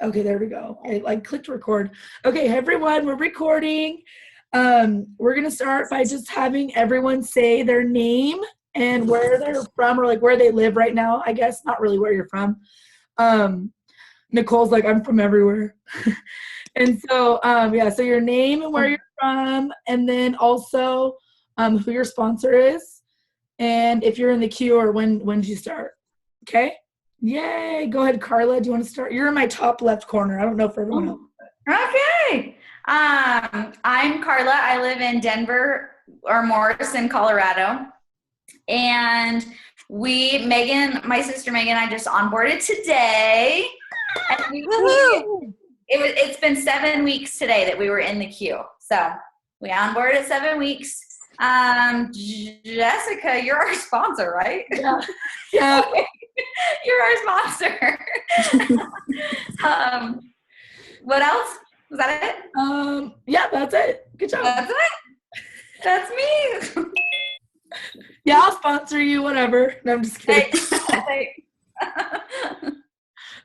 Okay, there we go. I clicked record. Okay, everyone, we're recording. We're gonna start by just having everyone say their name and where they're from, or like where they live right now. I guess not really where you're from. Nicole's like, I'm from everywhere. And so yeah, so your name and where you're from, and then also who your sponsor is, and if you're in the queue or when did you start. Okay. Yay. Go ahead, Carla. Do you want to start? You're in my top left corner. I don't know for everyone else. Okay. I'm Carla. I live in Denver or Morrison, Colorado. And my sister Megan, I just onboarded today. And it's been 7 weeks today that we were in the queue. So we onboarded 7 weeks. Jessica, you're our sponsor, right? Yeah. You're our sponsor. What else? Was that it? Yeah, that's it. Good job. That's it. That's me. Yeah, I'll sponsor you, whatever. No, I'm just kidding.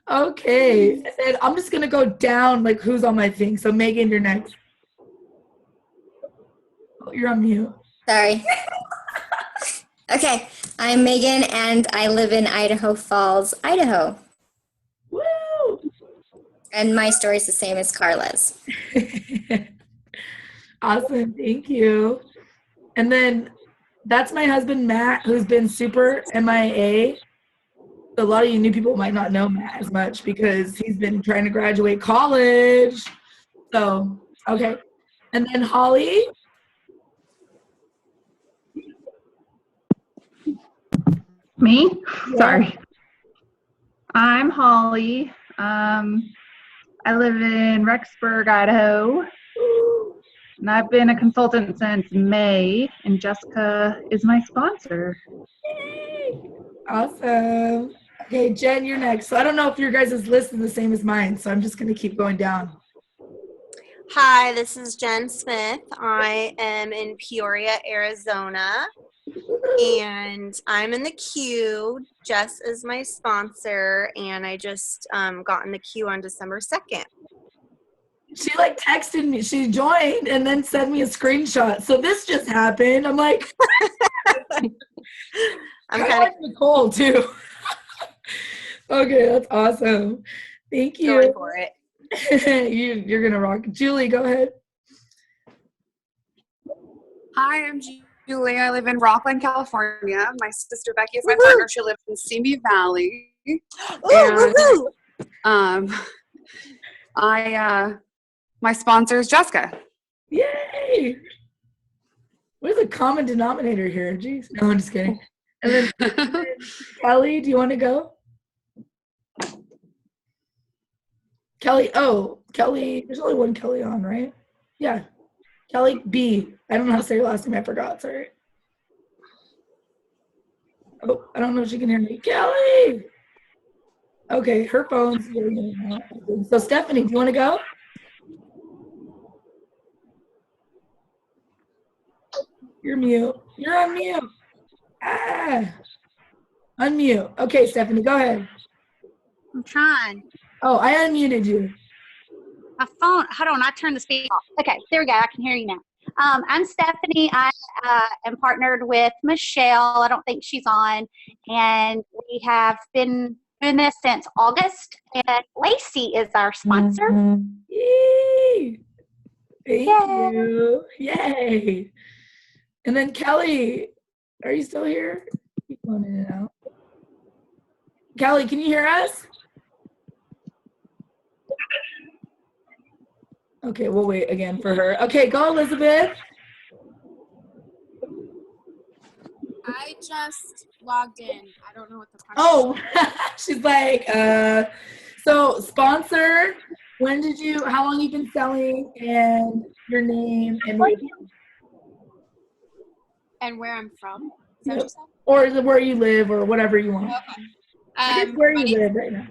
Okay. And I'm just gonna go down like who's on my thing. So Megan, you're next. Oh, you're on mute. Sorry. Okay, I'm Megan, and I live in Idaho Falls, Idaho. Woo! And my story is the same as Carla's. Awesome, thank you. And then that's my husband, Matt, who's been super MIA. A lot of you new people might not know Matt as much because he's been trying to graduate college. So, okay. And then Holly. Me? Yeah. Sorry. I'm Holly. I live in Rexburg, Idaho. And I've been a consultant since May, and Jessica is my sponsor. Yay. Awesome. Okay, Jen, you're next. So I don't know if your guys' list is the same as mine, so I'm just going to keep going down. Hi, this is Jen Smith. I am in Peoria, Arizona, and I'm in the queue. Jess is my sponsor, and I just got in the queue on December 2nd. She like texted me. She joined and then sent me a screenshot. So this just happened. I'm like, I'm kind of like Nicole too. Okay, that's awesome. Thank you. Going for it. You're gonna rock. Julie, go ahead. Hi, I'm Julie. I live in Rockland, California. My sister Becky is my partner. She lives in Simi Valley. And my sponsor is Jessica. Yay! Where's the common denominator here? Jeez. No, I'm just kidding. And then Kelly, do you want to go? Kelly, there's only one Kelly on, right? Yeah. Kelly B. I don't know how to say your last name. I forgot. Sorry. Oh, I don't know if she can hear me. Kelly! Okay, her phone's here. So Stephanie, do you want to go? You're mute. You're on mute. Unmute. Okay, Stephanie, go ahead. I'm trying. Oh, I unmuted you. My phone, hold on, I turned the speaker off. Okay, there we go. I can hear you now. I'm Stephanie. I am partnered with Michelle. I don't think she's on. And we have been doing this since August. And Lacey is our sponsor. Yay! Thank you. Yay! And then Kelly, are you still here? Keep going in and out. Kelly, can you hear us? Okay, we'll wait again for her. Okay, go Elizabeth. I just logged in. I don't know what the question is. She's like, so sponsor, how long you been selling, and your name and where I'm from. Is that what you said? Or where you live or whatever you want. Okay. Where you live right now.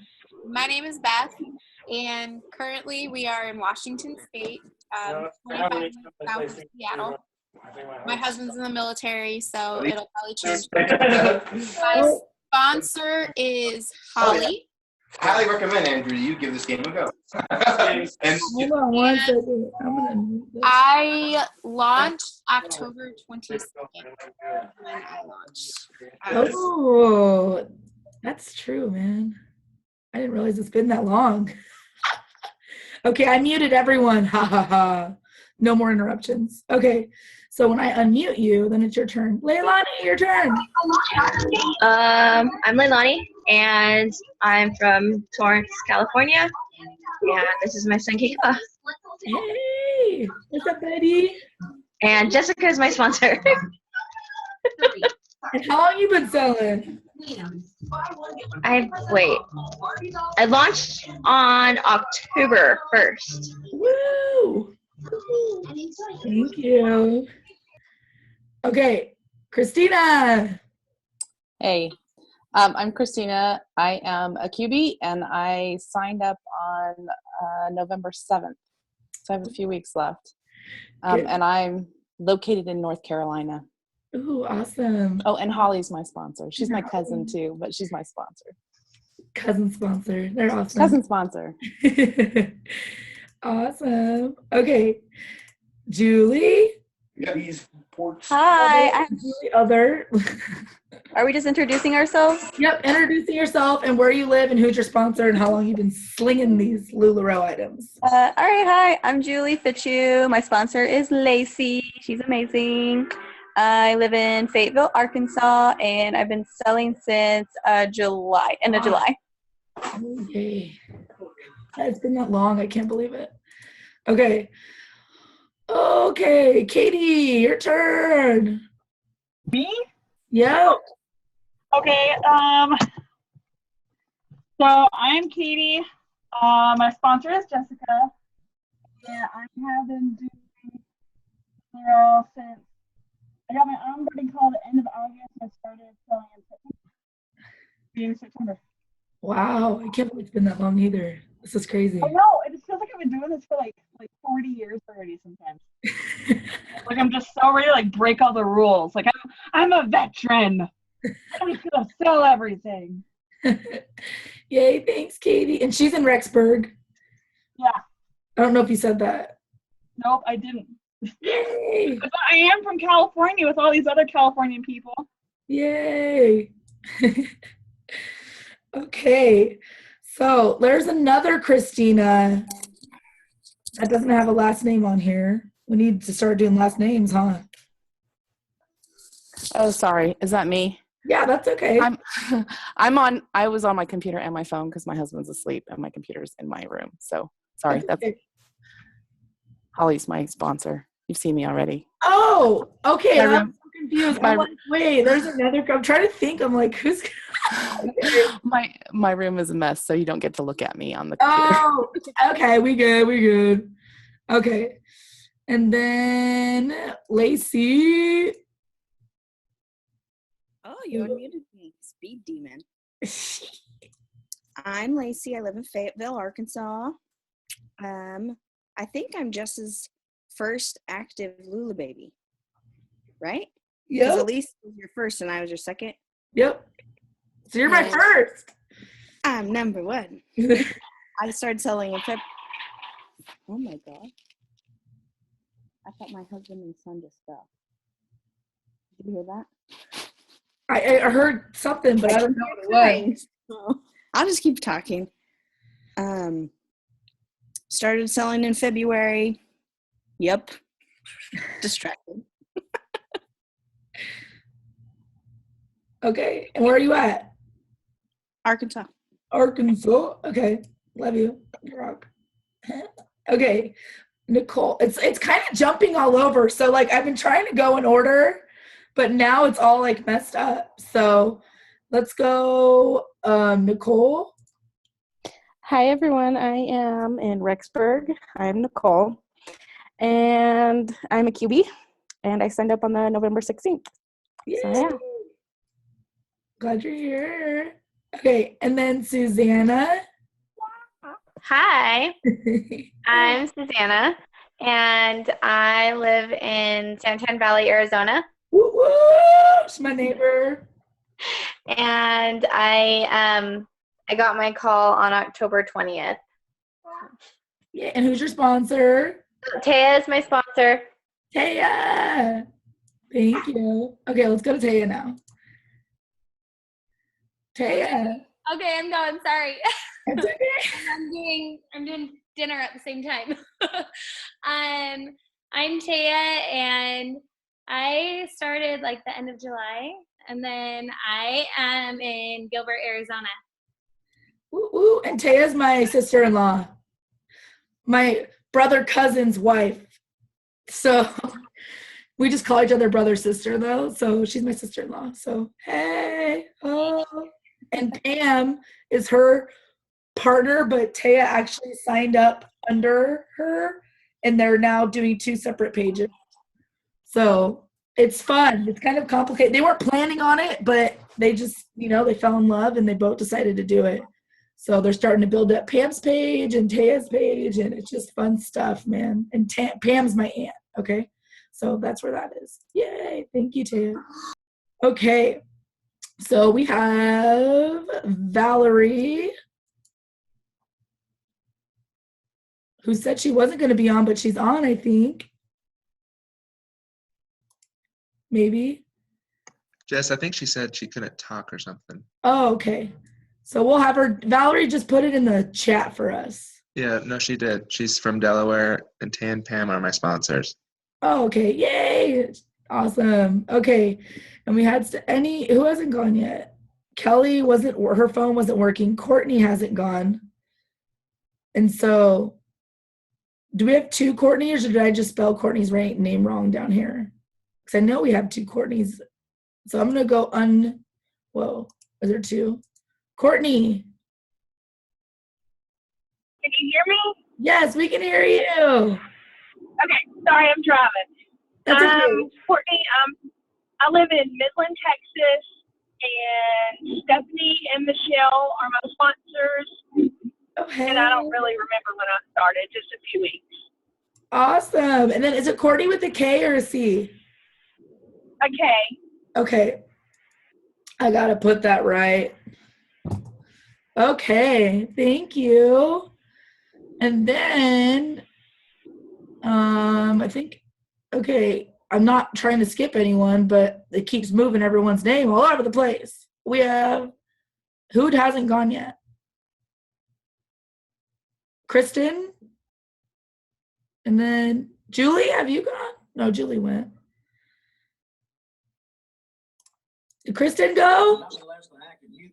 My name is Beth, and currently we are in Washington State, 25 minutes south of Seattle. My husband's in the military, so it'll probably change. My sponsor is Holly. highly recommend, Andrew, you give this game a go. And Hold on one second. I'm gonna mute this. I launched October 22nd when I launched. Oh, that's true, man. I didn't realize it's been that long. Okay, I muted everyone. Ha ha ha. No more interruptions. Okay, so when I unmute you, then it's your turn. Leilani, your turn. I'm Leilani, and I'm from Torrance, California. And this is my son, Kayla. Hey, what's up, buddy? And Jessica is my sponsor. And how long you been selling? I launched on October 1st. Woo! Thank you. Okay, Christina. Hey, I'm Christina. I am a QB, and I signed up on November 7th. So I have a few weeks left. And I'm located in North Carolina. Ooh, awesome. Oh, and Holly's my sponsor. She's my cousin too, but she's my sponsor. Cousin sponsor. They're awesome. Cousin sponsor. Awesome. Okay, Julie. Hi. Julie Other. Are we just introducing ourselves? Yep, introducing yourself and where you live and who's your sponsor and how long you've been slinging these LuLaRoe items. All right, hi. I'm Julie Fitzhugh. My sponsor is Lacey. She's amazing. I live in Fayetteville, Arkansas, and I've been selling since end of July. Okay. It's been that long. I can't believe it. Okay. Okay, Katie, your turn. Me? Yep. Okay, so I'm Katie. My sponsor is Jessica. Yeah, I have been doing LuLaRoe since I got my onboarding call at the end of August. I started selling in September. Wow, I can't believe it's been that long either. This is crazy. I know, it just feels like I've been doing this for like 40 years already sometimes. Like I'm just so ready to like break all the rules. Like I'm a veteran. I'm just gonna sell everything. Yay, thanks, Katie. And she's in Rexburg. Yeah. I don't know if you said that. Nope, I didn't. Yay. But I am from California with all these other Californian people. Yay. Okay. So there's another Christina that doesn't have a last name on here. We need to start doing last names, huh? Oh, sorry. Is that me? Yeah, that's okay. I was on my computer and my phone because my husband's asleep and my computer's in my room. So sorry. That's okay. Holly's my sponsor. You've seen me already. Oh, okay. I'm so confused. my- I'm like, wait, there's another. I'm trying to think. I'm like, who's? My room is a mess, so you don't get to look at me on the computer. Oh, okay. We good. Okay. And then Lacey. Oh, you unmuted me. Speed demon. I'm Lacey. I live in Fayetteville, Arkansas. I think I'm Jess's first active Lula baby. Right? Yep. Because Elise was your first and I was your second. Yep. So you're my first. I'm number one. I started selling in February. Oh my God. I thought my husband and son just fell. Did you hear that? I heard something, but I don't know what it was. So I'll just keep talking. Started selling in February. Yep. Distracted. Okay. And where are you at? Arkansas. Arkansas. Okay. Love you. Rock. Okay. Nicole. It's kind of jumping all over. So like I've been trying to go in order, but now it's all like messed up. So let's go Nicole. Hi, everyone. I am in Rexburg. I'm Nicole, and I'm a QB, and I signed up on the November 16th. Yay. So, yeah. Glad you're here. Okay, and then Susanna. Hi, I'm Susanna, and I live in Santan Valley, Arizona. Woo woo! She's my neighbor. And I I got my call on October 20th. Yeah, and who's your sponsor? Taya is my sponsor. Taya! Thank you. Okay, let's go to Taya now. Taya. Okay, I'm going. Sorry. It's okay. I'm doing dinner at the same time. I'm Taya, and I started like the end of July, and then I am in Gilbert, Arizona. Woo, woo. And Taya's my sister-in-law, my brother cousin's wife. So we just call each other brother sister though. So she's my sister-in-law. So hey, oh. And Pam is her partner, but Taya actually signed up under her, and they're now doing 2 separate pages. So it's fun. It's kind of complicated. They weren't planning on it, but they just, they fell in love and they both decided to do it. So they're starting to build up Pam's page and Taya's page, and it's just fun stuff, man. And Pam's my aunt, okay? So that's where that is. Yay. Thank you, Taya. Okay. So we have Valerie, who said she wasn't going to be on, but she's on, I think. Maybe. Jess, I think she said she couldn't talk or something. Oh, okay. So we'll have her. Valerie just put it in the chat for us. Yeah, no, she did. She's from Delaware, and Tay and Pam are my sponsors. Oh, okay. Yay. Awesome. Okay. And we had who hasn't gone yet? Kelly her phone wasn't working. Courtney hasn't gone. And so do we have 2 Courtneys, or did I just spell Courtney's name wrong down here? Because I know we have 2 Courtneys. So I'm going to go whoa, is there 2? Courtney. Can you hear me? Yes, we can hear you. Okay, sorry, I'm driving. That's okay. Courtney, I live in Midland, Texas, and Stephanie and Michelle are my sponsors. Okay. And I don't really remember when I started, just a few weeks. Awesome. And then is it Courtney with a K or a C? A K. Okay. I got to put that right. Okay. Thank you. And then I think, okay, I'm not trying to skip anyone, but it keeps moving everyone's name all over the place. We have, who hasn't gone yet? Kristen? And then Julie, have you gone? No, Julie went. Did Kristen go?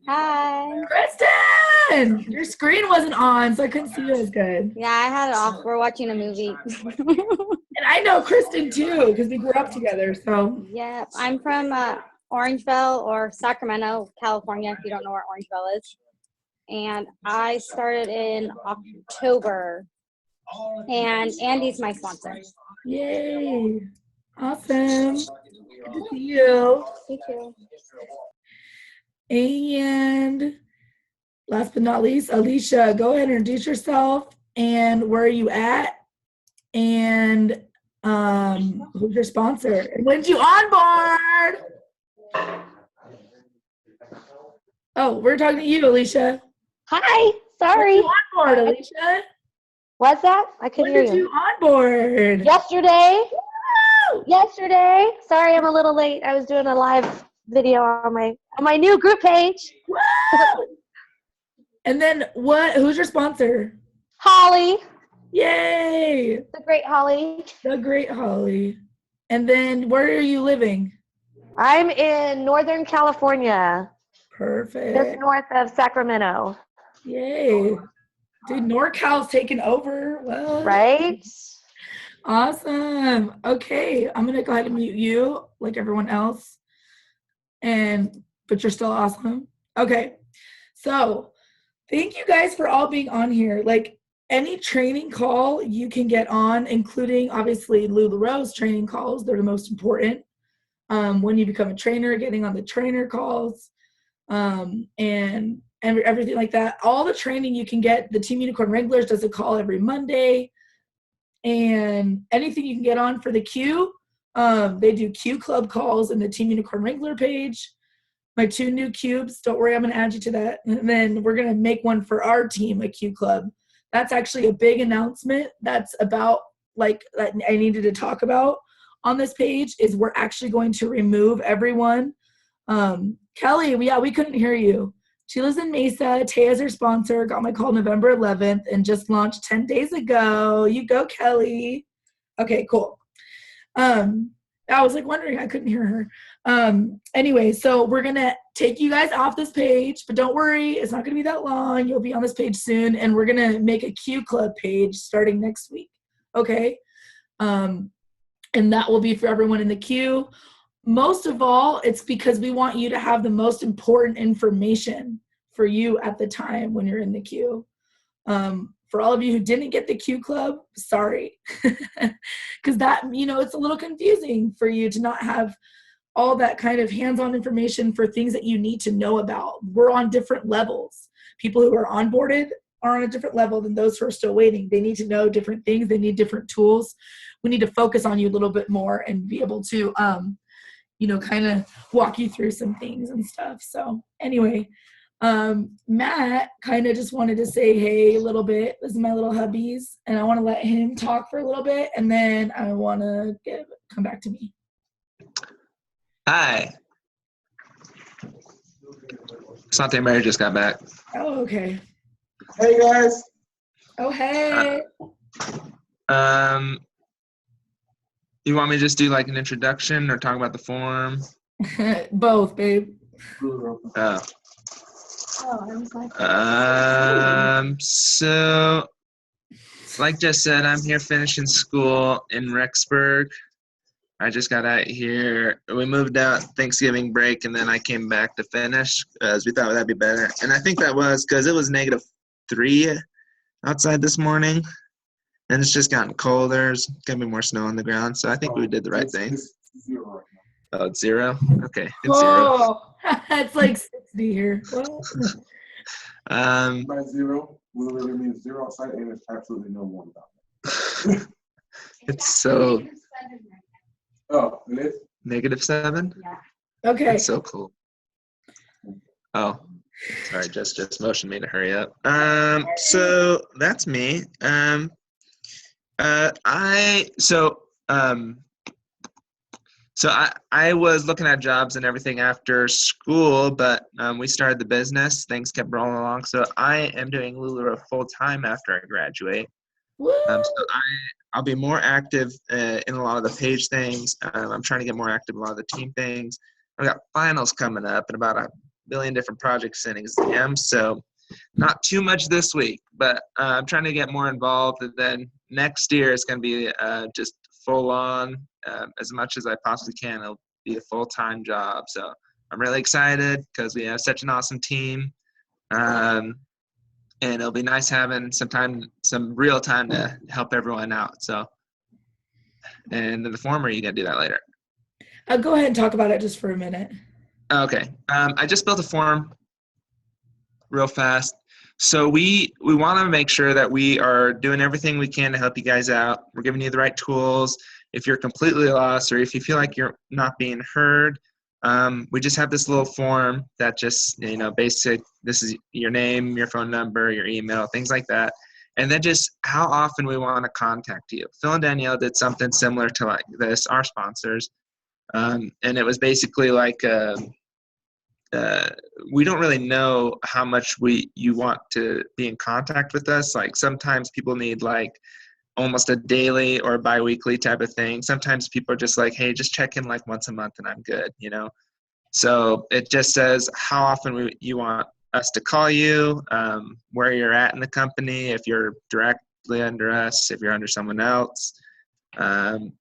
Hi. Kristen! Your screen wasn't on, so I couldn't see you as good. Yeah, I had it off. We're watching a movie. And I know Kristen too, because we grew up together, so. Yeah, I'm from Orangeville or Sacramento, California, if you don't know where Orangeville is. And I started in October. And Andy's my sponsor. Yay. Awesome. Good to see you. You too. And last but not least, Alicia, go ahead and introduce yourself and where are you at? And who's your sponsor? And when did you onboard? Oh, we're talking to you, Alicia. Hi. Sorry. When did you onboard, Alicia? What's that? I couldn't hear you. When did you onboard? Yesterday. Yesterday. Sorry, I'm a little late. I was doing a live video on my new group page. And then who's your sponsor? Holly. Yay. The great Holly. The great Holly. And then where are you living? I'm in Northern California. Perfect. Just north of Sacramento. Yay. Dude, NorCal's taking over. Well, right? Awesome. Okay, I'm going to go ahead and mute you like everyone else. But you're still awesome. Okay, so thank you guys for all being on here. Like any training call you can get on, including obviously LuLaRoe's training calls. They're the most important. When you become a trainer, getting on the trainer calls and everything like that. All the training you can get. The Team Unicorn Wranglers does a call every Monday. And anything you can get on for the Q, they do Q Club calls in the Team Unicorn Wrangler page. my 2 new cubes. Don't worry, I'm going to add you to that. And then we're going to make one for our team, a Q Club. That's actually a big announcement. That's about, like, that I needed to talk about on this page is we're actually going to remove everyone. Kelly, we couldn't hear you. She lives in Mesa. Taya's her sponsor. Got my call November 11th and just launched 10 days ago. You go, Kelly. Okay, cool. I was like wondering, I couldn't hear her. Anyway, so we're going to take you guys off this page, but don't worry, it's not going to be that long. You'll be on this page soon, and we're going to make a Q Club page starting next week. Okay? And that will be for everyone in the queue. Most of all, it's because we want you to have the most important information for you at the time when you're in the queue. For all of you who didn't get the Q Club, sorry. Because that, it's a little confusing for you to not have all that kind of hands-on information for things that you need to know about. We're on different levels. People who are onboarded are on a different level than those who are still waiting. They need to know different things. They need different tools. We need to focus on you a little bit more and be able to, kind of walk you through some things and stuff. So anyway, Matt kind of just wanted to say hey a little bit. This is my little hubbies, and I want to let him talk for a little bit, and then I want to come back to me. Hi. Sante Mary just got back. Oh, okay. Hey guys. Oh, hey. You want me to just do like an introduction or talk about the form? Both, babe. Oh. So like Jess said, I'm here finishing school in Rexburg. I just got out here. We moved out Thanksgiving break, and then I came back to finish because we thought that'd be better. And I think that was because it was -3 outside this morning, and it's just gotten colder. There's gonna be more snow on the ground, so I think we did the right thing. Oh, it's 0? Okay, it's 0. It's like 60 here. Well. By 0 literally means 0 outside, and there's absolutely no warm down. It's so. Oh, it is? -7? Yeah. Okay. That's so cool. Oh, sorry, just motioned me to hurry up. So that's me. I was looking at jobs and everything after school, but we started the business. Things kept rolling along. So I am doing LuLaRoe full time after I graduate. So I'll be more active in a lot of the page things. I'm trying to get more active in a lot of the team things. I've got finals coming up and about 1 billion different projects and exams. So not too much this week, but I'm trying to get more involved. And then next year it's going to be just full on as much as I possibly can. It'll be a full-time job. So I'm really excited because we have such an awesome team. And it'll be nice having some real time to help everyone out. So, and the form, or you gonna do that later? Go ahead and talk about it just for a minute. Okay. I just built a form real fast. So we want to make sure that we are doing everything we can to help you guys out. We're giving you the right tools. If you're completely lost or if you feel like you're not being heard, we just have this little form that just, basic, this is your name, your phone number, your email, things like that. And then just how often we want to contact you. Phil and Danielle did something similar to like this, our sponsors. And it was basically like, we don't really know how much you want to be in contact with us. Like sometimes people need like almost a daily or bi-weekly type of thing. Sometimes people are just like, hey, just check in like once a month and I'm good, So it just says how often you want us to call you, where you're at in the company, if you're directly under us, if you're under someone else.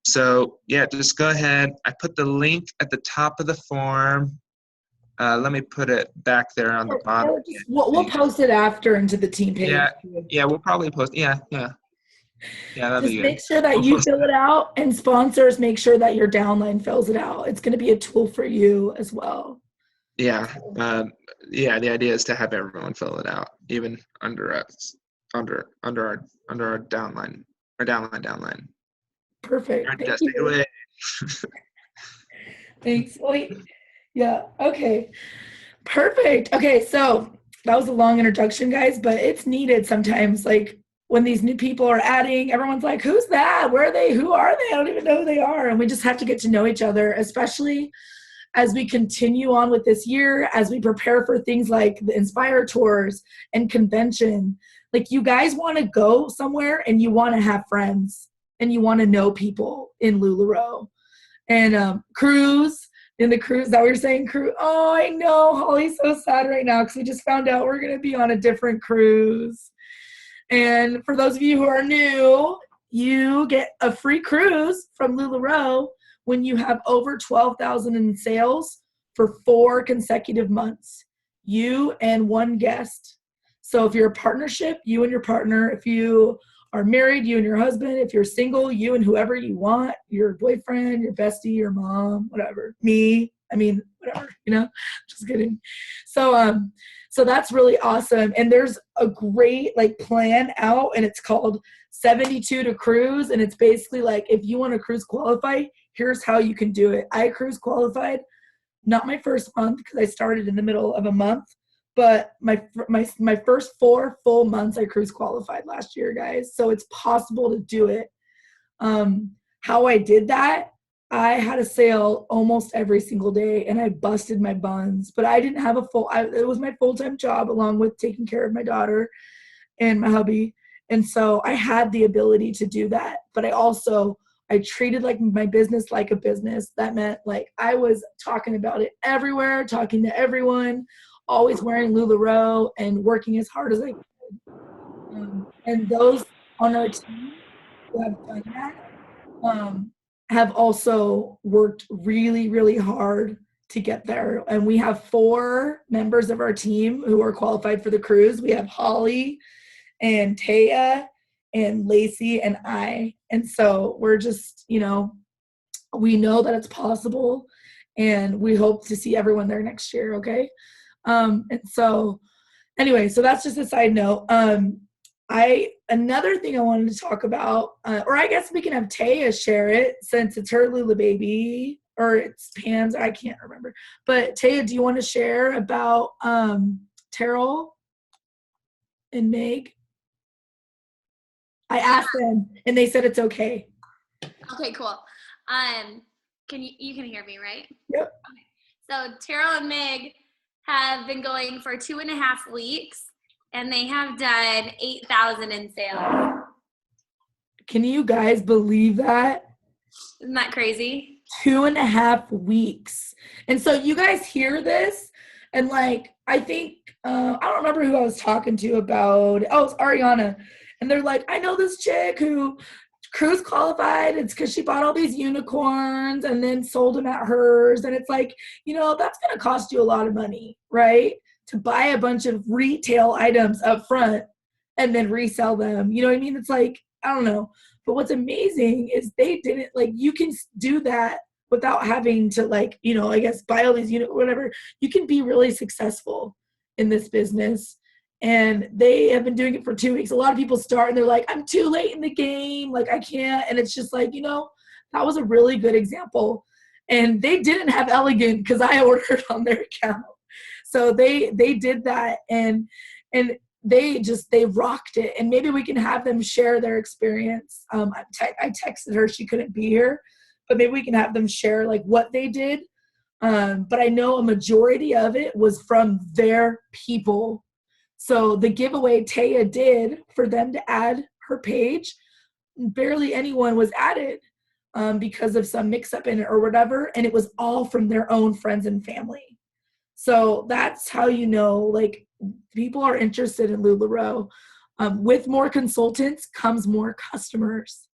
So yeah, just go ahead. I put the link at the top of the form. Let me put it back there on the bottom. We'll post it after into the team page. Yeah, we'll probably post. Yeah, that'd Just be good. make sure that you fill it out, and sponsors make sure that your downline fills it out. It's going to be a tool for you as well. Yeah, the idea is to have everyone fill it out, even under us, under our downline, our downline. Perfect. Thank you. Thanks. Wait, Yeah. Okay. Perfect. Okay. So that was a long introduction, guys, but it's needed sometimes. Like when these new people are adding, everyone's like, who's that? Where are they? Who are they? I don't even know who they are. And we just have to get to know each other, especially as we continue on with this year, as we prepare for things like the Inspire tours and convention. Like you guys want to go somewhere and you want to have friends and you want to know people in LuLaRoe. And cruise, in the cruise, that what you're saying, cruise? Oh, I know, Holly's so sad right now because we just found out we're going to be on a different cruise. And for those of you who are new, you get a free cruise from LuLaRoe when you have over 12,000 in sales for 4 consecutive months, you and one guest. So if you're a partnership, you and your partner. If you are married, you and your husband. If you're single, you and whoever you want, your boyfriend, your bestie, your mom, whatever. Me, I mean, whatever, you know, just kidding. So that's really awesome. And there's a great like plan out, and it's called 72 to Cruise. And it's basically like, if you want to cruise qualify, here's how you can do it. I cruise qualified, not my first month because I started in the middle of a month, but my first 4 full months I cruise qualified last year, guys. So it's possible to do it. How I did that, I had a sale almost every single day and I busted my buns, but I didn't have it was my full-time job along with taking care of my daughter and my hubby. And so I had the ability to do that, but I treated like my business like a business. That meant like I was talking about it everywhere, talking to everyone, always wearing LuLaRoe and working as hard as I could. And those on our team who have done that have also worked really, really hard to get there. And we have 4 members of our team who are qualified for the cruise. We have Holly and Taya and Lacey and I. And so we're just, you know, we know that it's possible and we hope to see everyone there next year. Okay. And so anyway, so that's just a side note. Another thing I wanted to talk about, or I guess we can have Taya share it since it's her Lula baby, or it's Pam's, I can't remember. But Taya, do you want to share about Terrell and Meg? I asked them and they said it's okay. Okay, cool. You can hear me, right? Yep. Okay. So Terrell and Meg have been going for 2.5 weeks, and they have done 8,000 in sales. Can you guys believe that? Isn't that crazy? 2.5 weeks. And so you guys hear this, and like I think I don't remember who I was talking to about. Oh, it's Ariana. And they're like, I know this chick who cruise qualified. It's because she bought all these unicorns and then sold them at hers. And it's like, you know, that's going to cost you a lot of money, right? To buy a bunch of retail items up front and then resell them. You know what I mean? It's like, I don't know. But what's amazing is they didn't, like, you can do that without having to, like, you know, I guess buy all these units, whatever. You can be really successful in this business. And they have been doing it for 2 weeks. A lot of people start and they're like, I'm too late in the game. Like, I can't. And it's just like, you know, that was a really good example. And they didn't have Elegant because I ordered on their account. So they did that and they rocked it. And maybe we can have them share their experience. I texted her, she couldn't be here, but maybe we can have them share like what they did. But I know a majority of it was from their people. So the giveaway Taya did for them to add her page, barely anyone was added because of some mix-up in it or whatever, and it was all from their own friends and family. So that's how you know, like, people are interested in LuLaRoe. With more consultants comes more customers.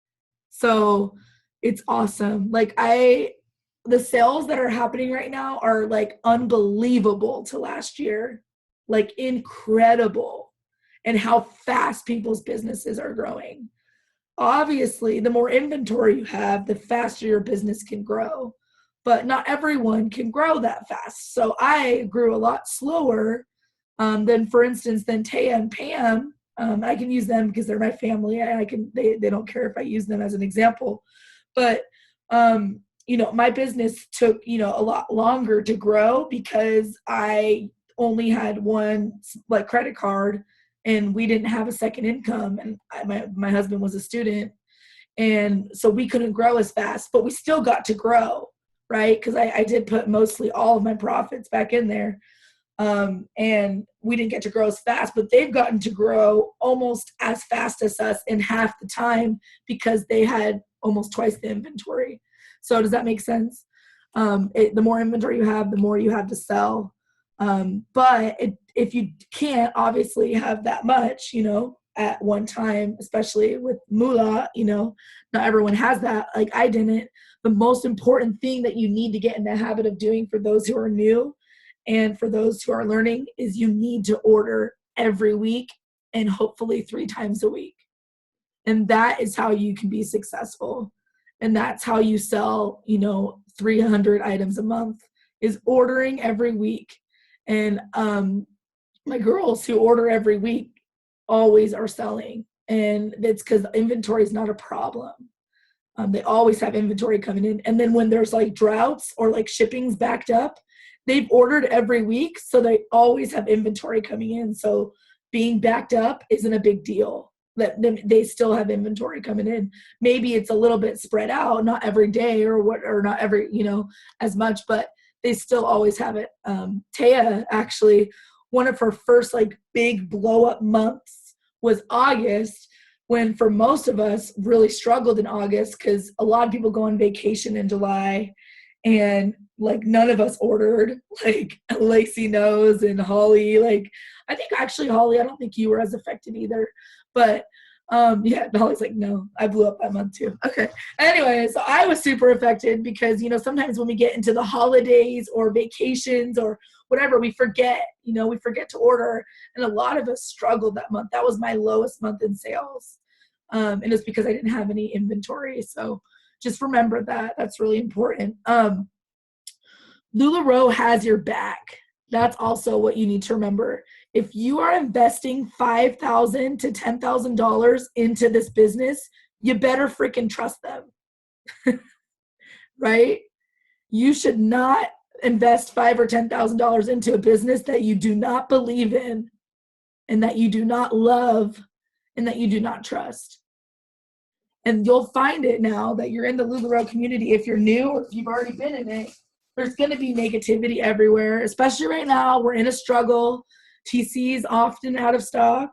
So it's awesome. Like, the sales that are happening right now are, like, unbelievable to last year. Like, incredible, and how fast people's businesses are growing. Obviously, the more inventory you have, the faster your business can grow, but not everyone can grow that fast. So I grew a lot slower than, for instance, than Taya and Pam. I can use them because they're my family. They don't care if I use them as an example, but you know, my business took, you know, a lot longer to grow because I only had one like credit card and we didn't have a second income. And my husband was a student. And so we couldn't grow as fast, but we still got to grow, right? Because I did put mostly all of my profits back in there. And we didn't get to grow as fast, but they've gotten to grow almost as fast as us in half the time because they had almost twice the inventory. So does that make sense? The more inventory you have, the more you have to sell. But if you can't obviously have that much, you know, at one time, especially with moolah, you know, not everyone has that. Like I didn't. The most important thing that you need to get in the habit of doing for those who are new and for those who are learning is you need to order every week and hopefully 3 times a week. And that is how you can be successful. And that's how you sell, you know, 300 items a month is ordering every week. And my girls who order every week always are selling. And it's because inventory is not a problem. They always have inventory coming in. And then when there's like droughts or like shipping's backed up, they've ordered every week. So they always have inventory coming in. So being backed up isn't a big deal. They still have inventory coming in. Maybe it's a little bit spread out, not every day or not every, you know, as much, but they still always have it. Taya, actually, one of her first like big blow up months was August, when for most of us really struggled in August because a lot of people go on vacation in July and like none of us ordered. Like Lacey knows and Holly, like I think actually Holly, I don't think you were as affected either. But yeah, Holly's like, no, I blew up that month too. Okay. Anyway, so I was super affected because, you know, sometimes when we get into the holidays or vacations or whatever, we forget to order. And a lot of us struggled that month. That was my lowest month in sales. And it's because I didn't have any inventory. So just remember that. That's really important. LuLaRoe has your back. That's also what you need to remember. If you are investing $5,000 to $10,000 into this business, you better freaking trust them, right? You should not invest $5,000 or $10,000 into a business that you do not believe in and that you do not love and that you do not trust. And you'll find it now that you're in the LuLaRoe community. If you're new or if you've already been in it, there's going to be negativity everywhere, especially right now. We're in a struggle. TC is often out of stock,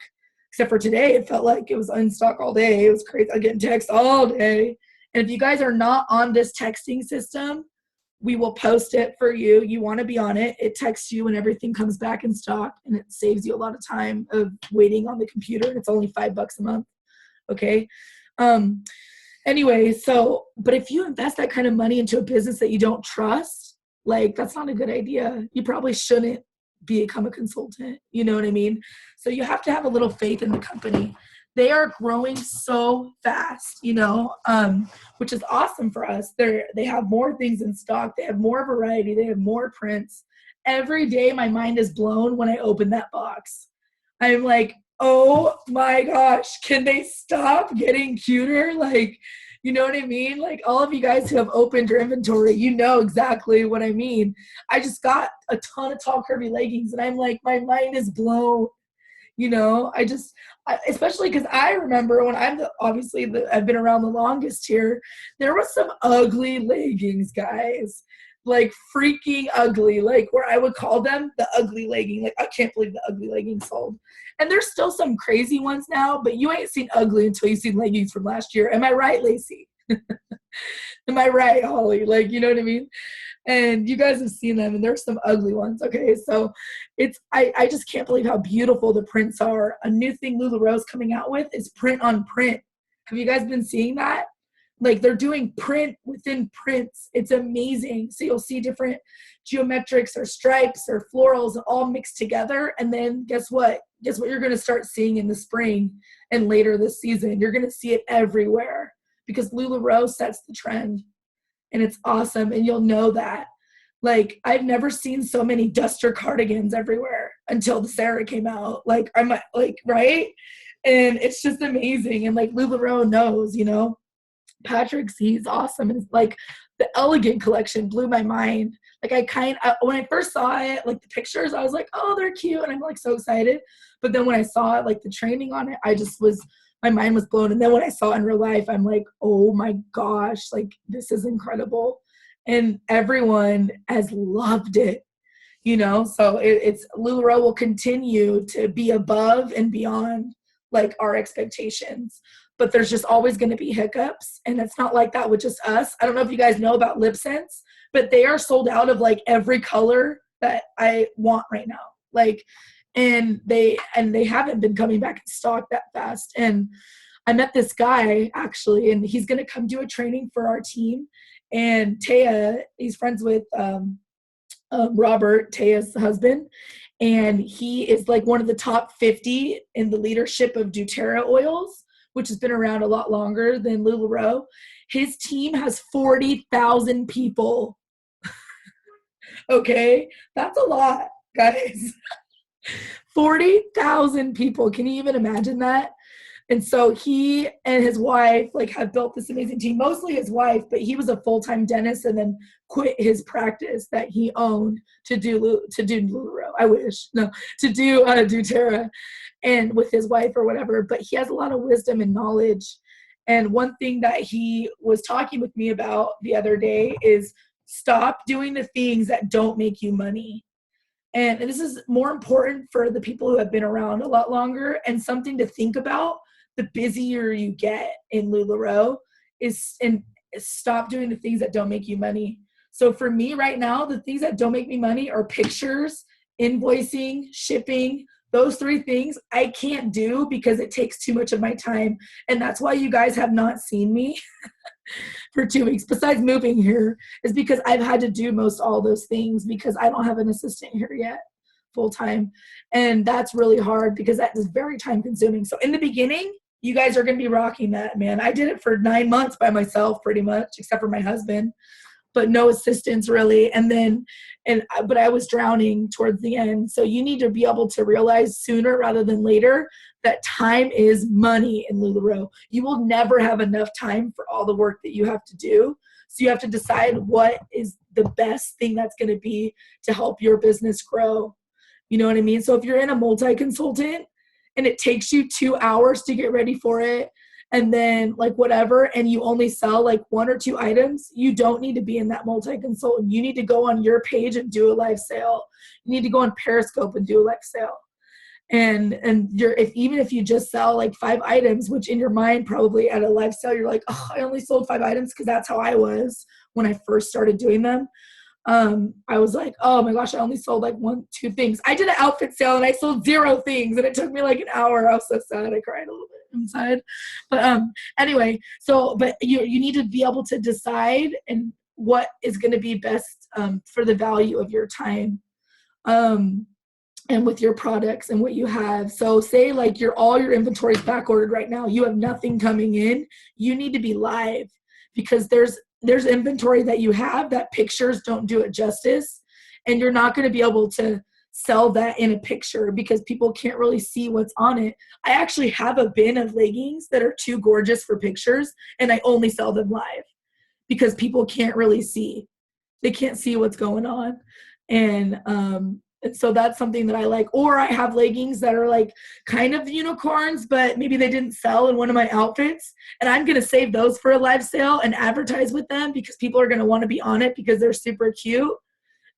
except for today. It felt like it was in stock all day. It was crazy. I'm getting texts all day. And if you guys are not on this texting system, we will post it for you. You want to be on it. It texts you when everything comes back in stock, and it saves you a lot of time of waiting on the computer. And it's only $5 a month. Okay. Anyway, so, but if you invest that kind of money into a business that you don't trust, like that's not a good idea. You probably shouldn't become a consultant. You know what I mean? So you have to have a little faith in the company. They are growing so fast, you know, which is awesome for us. They have more things in stock. They have more variety. They have more prints. Every day my mind is blown when I open that box. I'm like, oh my gosh, can they stop getting cuter? Like, you know what I mean? Like all of you guys who have opened your inventory, you know exactly what I mean. I just got a ton of tall curvy leggings and I'm like, my mind is blown. You know, especially because I remember when I've been around the longest here, there was some ugly leggings, guys. Like freaking ugly, like where I would call them the ugly legging. Like I can't believe the ugly leggings sold. And there's still some crazy ones now, but you ain't seen ugly until you've seen leggings from last year. Am I right, Lacey? Am I right, Holly? Like, you know what I mean? And you guys have seen them, and there's some ugly ones. Okay, so I just can't believe how beautiful the prints are. A new thing LuLaRoe's coming out with is print on print. Have you guys been seeing that? Like they're doing print within prints. It's amazing. So you'll see different geometrics or stripes or florals all mixed together. And then guess what? Guess what you're going to start seeing in the spring and later this season? You're going to see it everywhere because LuLaRoe sets the trend. And it's awesome. And you'll know that. Like I've never seen so many duster cardigans everywhere until the Sarah came out. Like I'm like, right? And it's just amazing. And like LuLaRoe knows, you know. Patrick's, he's awesome. And like the Elegant collection blew my mind. Like when I first saw it, like the pictures, I was like, oh, they're cute. And I'm like so excited. But then when I saw it, like the training on it, my mind was blown. And then when I saw it in real life, I'm like, oh my gosh, like this is incredible. And everyone has loved it, you know? So it's LuLaRoe will continue to be above and beyond like our expectations. But there's just always going to be hiccups. And it's not like that with just us. I don't know if you guys know about LipSense, but they are sold out of like every color that I want right now. Like, and they haven't been coming back in stock that fast. And I met this guy actually, and he's going to come do a training for our team. And Taya, he's friends with Robert, Taya's husband. And he is like one of the top 50 in the leadership of doTERRA oils, which has been around a lot longer than LuLaRoe. His team has 40,000 people. Okay, that's a lot, guys. 40,000 people. Can you even imagine that? And so he and his wife like have built this amazing team, mostly his wife, but he was a full-time dentist and then quit his practice that he owned to do LuLaRoe. I wish. No, to do doTERRA and with his wife or whatever. But he has a lot of wisdom and knowledge. And one thing that he was talking with me about the other day is stop doing the things that don't make you money. And this is more important for the people who have been around a lot longer, and something to think about the busier you get in LuLaRoe is stop doing the things that don't make you money. So for me right now, the things that don't make me money are pictures, invoicing, shipping. Those three things I can't do because it takes too much of my time. And that's why you guys have not seen me for 2 weeks, besides moving here, is because I've had to do most all those things because I don't have an assistant here yet full time. And that's really hard because that is very time consuming. So in the beginning, you guys are going to be rocking that, man. I did it for 9 months by myself pretty much, except for my husband, but no assistance really. But I was drowning towards the end. So you need to be able to realize sooner rather than later that time is money in LuLaRoe. You will never have enough time for all the work that you have to do. So you have to decide what is the best thing that's going to be to help your business grow. You know what I mean? So if you're in a multi-consultant and it takes you 2 hours to get ready for it, and then like whatever, and you only sell like 1 or 2 items, you don't need to be in that multi-consultant. You need to go on your page and do a live sale. You need to go on Periscope and do a live sale. And even if you just sell like 5 items, which in your mind probably at a live sale, you're like, oh, I only sold 5 items, because that's how I was when I first started doing them. I was like, oh my gosh, I only sold like 1, 2 things. I did an outfit sale and I sold 0 things, and it took me like an hour. I was so sad. I cried a little bit inside. But anyway, but you need to be able to decide and what is going to be best for the value of your time and with your products and what you have. So say like all your inventory is back ordered right now, you have nothing coming in, you need to be live, because there's inventory that you have that pictures don't do it justice, and you're not going to be able to sell that in a picture because people can't really see what's on it. I actually have a bin of leggings that are too gorgeous for pictures, and I only sell them live because people can't really see. They can't see what's going on. And so that's something that I like. Or I have leggings that are like kind of unicorns, but maybe they didn't sell in one of my outfits. And I'm going to save those for a live sale and advertise with them because people are going to want to be on it because they're super cute.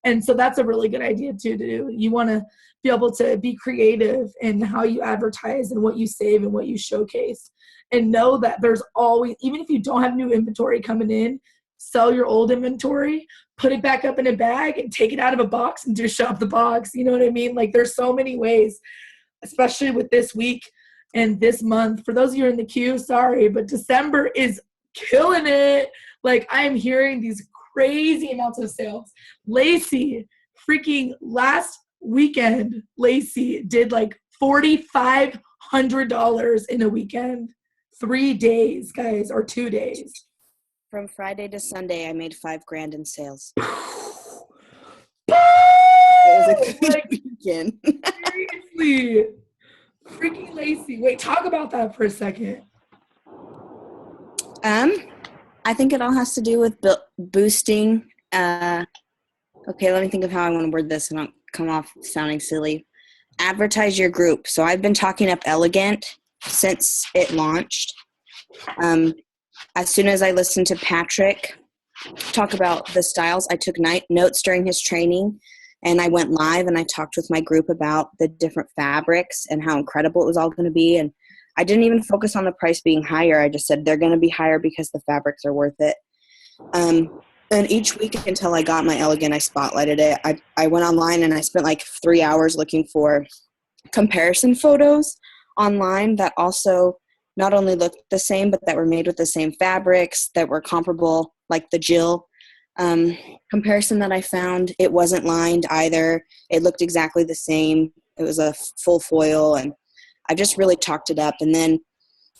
And so that's a really good idea too to do. You want to be able to be creative in how you advertise and what you save and what you showcase. And know that there's always, even if you don't have new inventory coming in, sell your old inventory, put it back up in a bag and take it out of a box and just shop the box. You know what I mean? Like there's so many ways, especially with this week and this month. For those of you in the queue, sorry, but December is killing it. Like I'm hearing these crazy amounts of sales. Lacey, freaking last weekend, Lacey did like $4,500 in a weekend. 3 days, guys, or 2 days. From Friday to Sunday, I made $5,000 in sales. It was a good weekend. Seriously. Freaking Lacey. Wait, talk about that for a second. I think it all has to do with boosting. Okay, let me think of how I want to word this and not come off sounding silly. Advertise your group. So I've been talking up Elegant since it launched. As soon as I listened to Patrick talk about the styles, I took notes during his training, and I went live and I talked with my group about the different fabrics and how incredible it was all going to be. And I didn't even focus on the price being higher. I just said they're going to be higher because the fabrics are worth it. And each week until I got my Elegant, I spotlighted it. I went online and I spent like 3 hours looking for comparison photos online that also not only looked the same, but that were made with the same fabrics, that were comparable, like the Jill comparison that I found. It wasn't lined either. It looked exactly the same. It was a full foil, and I just really talked it up. And then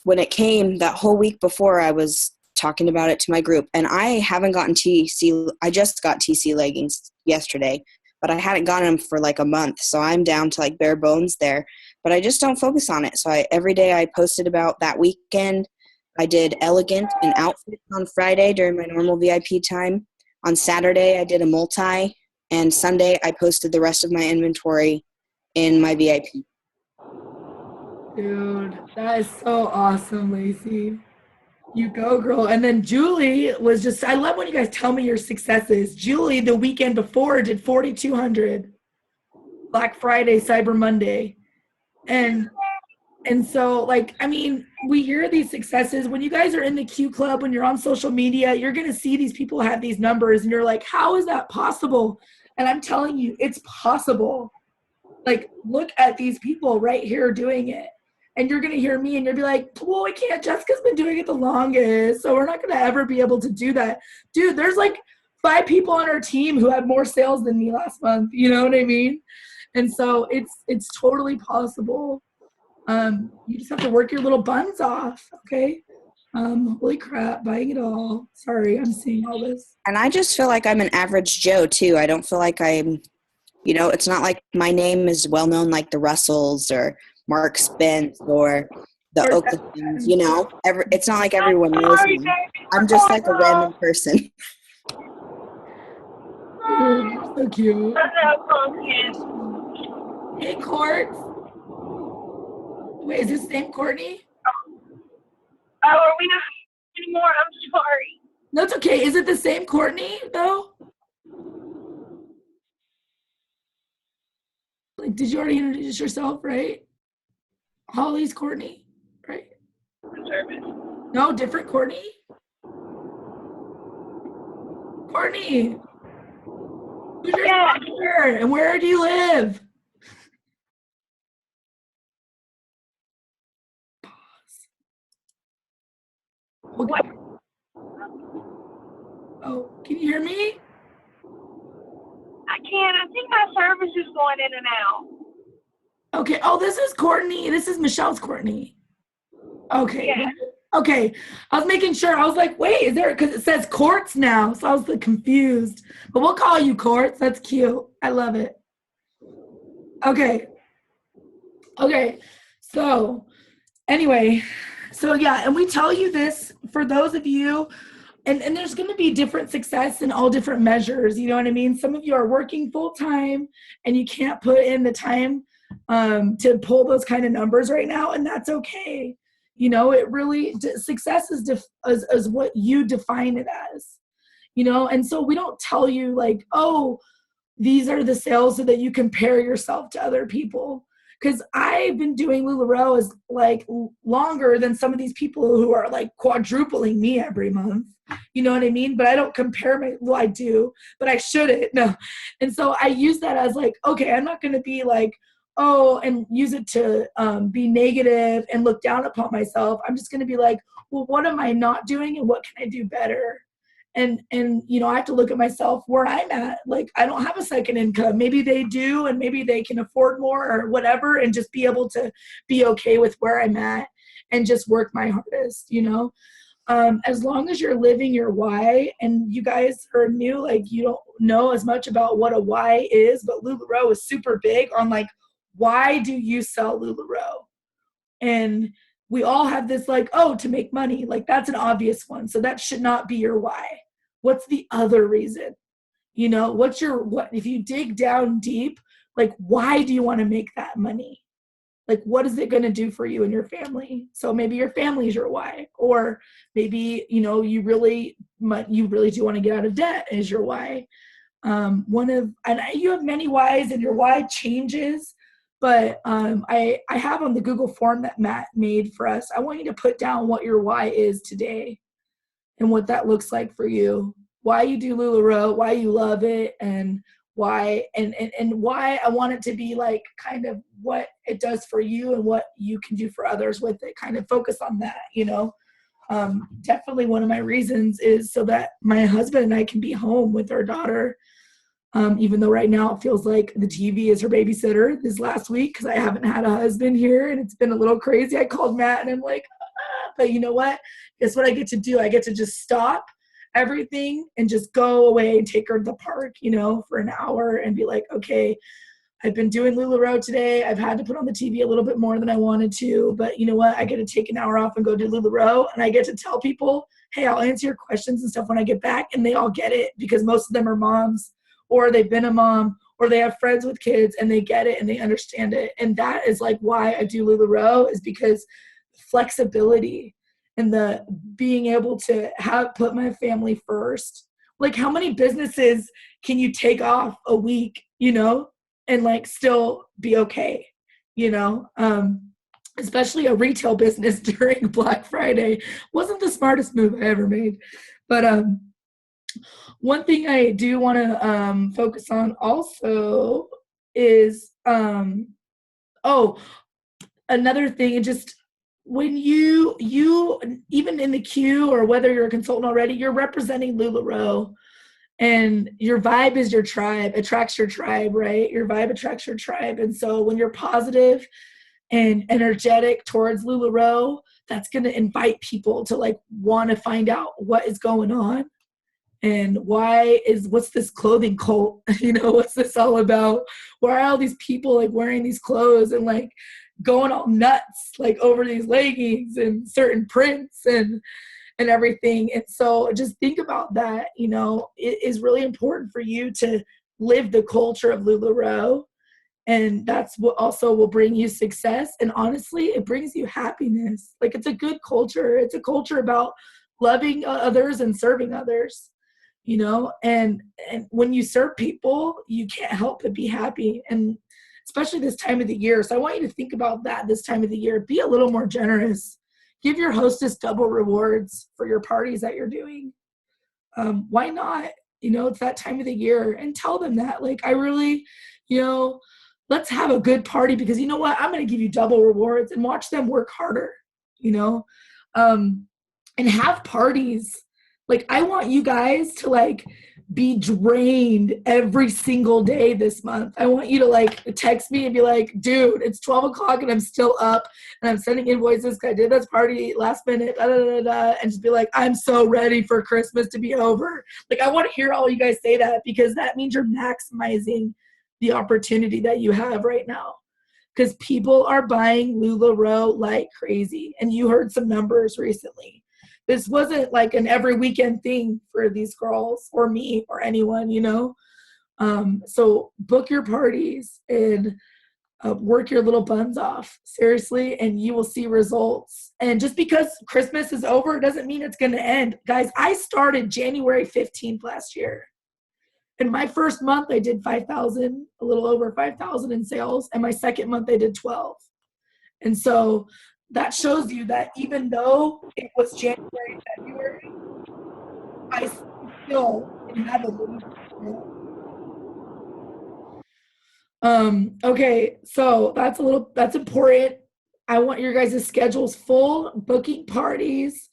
when it came that whole week before, I was talking about it to my group, and I haven't gotten TC. I just got TC leggings yesterday, but I hadn't gotten them for like a month. So I'm down to like bare bones there, but I just don't focus on it. So every day I posted about that weekend. I did Elegant and outfit on Friday during my normal VIP time. On Saturday, I did a multi, and Sunday I posted the rest of my inventory in my VIP. Dude, that is so awesome, Lacey. You go, girl. And then Julie was just, I love when you guys tell me your successes. Julie, the weekend before, did 4,200. Black Friday, Cyber Monday. And so, like, I mean, we hear these successes. When you guys are in the Q Club, when you're on social media, you're going to see these people have these numbers, and you're like, how is that possible? And I'm telling you, it's possible. Like, look at these people right here doing it. And you're going to hear me and you'll be like, well, we can't. Jessica's been doing it the longest, so we're not going to ever be able to do that. Dude, there's like 5 people on our team who had more sales than me last month. You know what I mean? And so it's totally possible. You just have to work your little buns off, okay? Holy crap, buying it all. Sorry, I'm seeing all this. And I just feel like I'm an average Joe, too. I don't feel like I'm, it's not like my name is well known like the Russells or Mark Spence or the Oakley's, it's not like everyone knows me. I'm just like a random person. You're so cute. Hey, Court. Wait, is this name Courtney? Oh, are we not anymore? I'm sorry. No, it's okay. Is it the same Courtney, though? Like, did you already introduce yourself, right? Holly's Courtney, right? No, different Courtney? Courtney! Who's your sponsor? And where do you live? Okay. Oh, can you hear me? I can't. I think my service is going in and out. Okay. Oh, this is Courtney. This is Michelle's Courtney. Okay. Yeah. Okay. I was making sure. I was like, wait, is there, because it says Courts now. So I was like confused. But we'll call you Courts. That's cute. I love it. Okay. Okay. So anyway, so yeah, and we tell you this for those of you, and there's going to be different success in all different measures. You know what I mean? Some of you are working full time and you can't put in the time to pull those kind of numbers right now, and that's okay. It really, success is what you define it as, and so we don't tell you like, oh, these are the sales so that you compare yourself to other people. Because I've been doing LuLaRoe is like longer than some of these people who are like quadrupling me every month. You know what I mean? But I don't compare well, I do, but I shouldn't. No. And so I use that as like, okay, I'm not going to be like, oh, and use it to be negative and look down upon myself. I'm just going to be like, well, what am I not doing and what can I do better? And I have to look at myself where I'm at. Like, I don't have a second income. Maybe they do, and maybe they can afford more or whatever, and just be able to be okay with where I'm at and just work my hardest, as long as you're living your why. And you guys are new, like, you don't know as much about what a why is, but LuLaRoe is super big on like, why do you sell LuLaRoe? And we all have this like, oh, to make money. Like that's an obvious one. So that should not be your why. What's the other reason? You know, what if you dig down deep, like why do you want to make that money? Like what is it going to do for you and your family? So maybe your family is your why, or maybe, you know, you really do want to get out of debt is your why. And you have many whys and your why changes, but I have on the Google form that Matt made for us, I want you to put down what your why is today and what that looks like for you, why you do LuLaRoe, why you love it, and why and why I want it to be like kind of what it does for you and what you can do for others with it. Kind of focus on that, you know. Definitely one of my reasons is so that my husband and I can be home with our daughter. Even though right now it feels like the TV is her babysitter this last week because I haven't had a husband here and it's been a little crazy. I called Matt and I'm like, but you know what? Guess what I get to do? I get to just stop everything and just go away and take her to the park, you know, for an hour and be like, okay, I've been doing LuLaRoe today. I've had to put on the TV a little bit more than I wanted to, but you know what? I get to take an hour off and go do LuLaRoe, and I get to tell people, hey, I'll answer your questions and stuff when I get back, and they all get it because most of them are moms, or they've been a mom, or they have friends with kids, and they get it and they understand it. And that is like why I do LuLaRoe, is because flexibility and the being able to put my family first. Like how many businesses can you take off a week, you know, and like still be okay, you know? Especially a retail business during Black Friday wasn't the smartest move I ever made. But one thing I do want to focus on also is, another thing, just when you even in the queue or whether you're a consultant already, you're representing LuLaRoe, and your vibe is your tribe, attracts your tribe, right? Your vibe attracts your tribe. And so when you're positive and energetic towards LuLaRoe, that's going to invite people to like want to find out what is going on and what's this clothing cult? You know, what's this all about? Why are all these people like wearing these clothes and like going all nuts like over these leggings and certain prints and everything? And so just think about that. You know, it is really important for you to live the culture of LuLaRoe, and that's what also will bring you success. And honestly, it brings you happiness. Like it's a good culture. It's a culture about loving others and serving others, you know, and when you serve people, you can't help but be happy. And especially this time of the year. So I want you to think about that this time of the year. Be a little more generous. Give your hostess double rewards for your parties that you're doing. Why not? You know, it's that time of the year, and tell them that. Like, I really, you know, let's have a good party because you know what? I'm going to give you double rewards, and watch them work harder, you know, and have parties. Like, I want you guys to like be drained every single day this month. I want you to like text me and be like, dude, it's 12 o'clock and I'm still up and I'm sending invoices because I did this party last minute, and just be like, I'm so ready for Christmas to be over. Like, I want to hear all you guys say that, because that means you're maximizing the opportunity that you have right now. Because people are buying LuLaRoe like crazy. And you heard some numbers recently. This wasn't like an every weekend thing for these girls or me or anyone, you know? So book your parties and work your little buns off, seriously, and you will see results. And just because Christmas is over doesn't mean it's going to end. Guys, I started January 15th last year. In my first month, I did 5,000, a little over 5,000 in sales. And my second month, I did 12. And so that shows you that even though it was January, February, I still have a little. Okay, so that's important. I want your guys' schedules full, booking parties,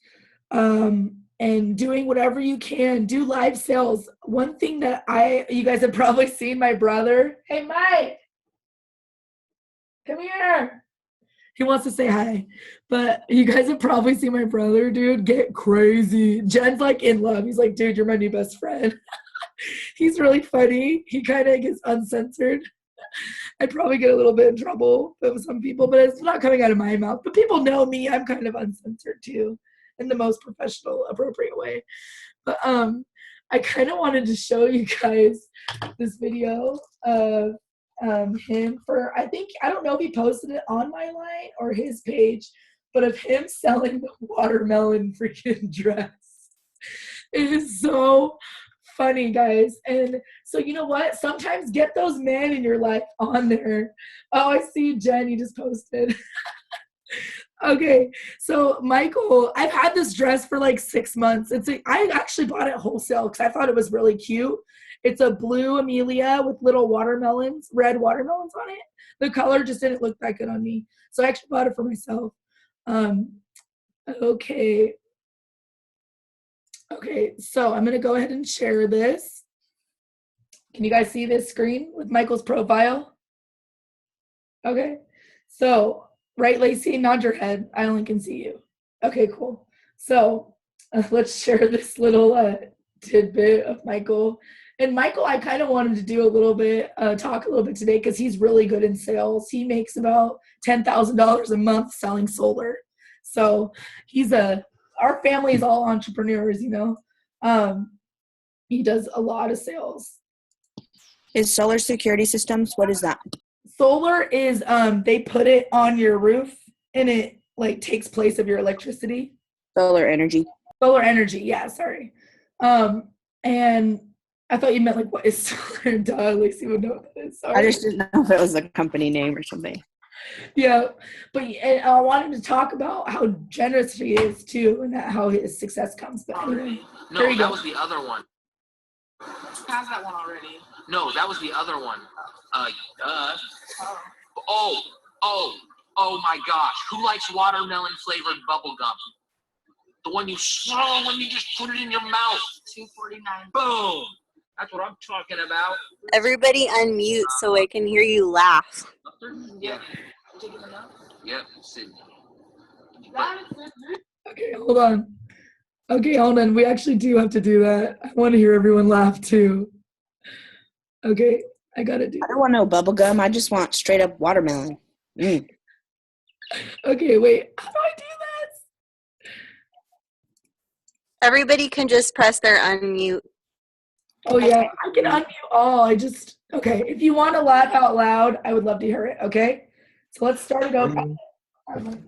and doing whatever you can. Do live sales. One thing that you guys have probably seen my brother. Hey, Mike, come here. He wants to say hi, but you guys have probably seen my brother, dude, get crazy. Jen's like in love. He's like, dude, you're my new best friend. He's really funny. He kind of gets uncensored. I'd probably get a little bit in trouble with some people, but it's not coming out of my mouth. But people know me. I'm kind of uncensored too, in the most professional, appropriate way. But I kind of wanted to show you guys this video of him for, I don't know if he posted it on my line or his page, but of him selling the watermelon freaking dress. It is so funny, guys. And so you know what? Sometimes get those men in your life on there. Oh, I see Jen, you just posted. Okay, so Michael, I've had this dress for like 6 months. I actually bought it wholesale because I thought it was really cute. It's a blue Amelia with little watermelons, red watermelons on it. The color just didn't look that good on me. So I actually bought it for myself. Okay, so I'm going to go ahead and share this. Can you guys see this screen with Michael's profile? Okay, so, right, Lacey, nod your head. I only can see you. Okay, cool. So let's share this little tidbit of Michael. And Michael, I kind of wanted to do talk a little bit today because he's really good in sales. He makes about $10,000 a month selling solar. So our family is all entrepreneurs, you know. He does a lot of sales. Is solar security systems, what is that? Solar is they put it on your roof and it like takes place of your electricity. Solar energy. Solar energy, yeah, sorry. And I thought you meant like what is solar? Duh, Lacey would know what that is. Sorry. I just didn't know if it was a company name or something. Yeah, but I wanted to talk about how generous he is too, and how his success comes. But anyway, no, that was the other one. How's that one already? No, that was the other one. Oh my gosh! Who likes watermelon flavored bubble gum? The one you swallow when you just put it in your mouth. $2.49. Boom! That's what I'm talking about. Everybody unmute so I can hear you laugh. Yeah. Yep, Sydney. Okay, hold on. We actually do have to do that. I want to hear everyone laugh too. Okay, I gotta do. I don't want no bubble gum. I just want straight up watermelon. Mm. Okay, wait. How do I do this? Everybody can just press their unmute. Oh yeah, I can unmute all. Okay. If you want to laugh out loud, I would love to hear it. Okay, so let's start it over. Everybody.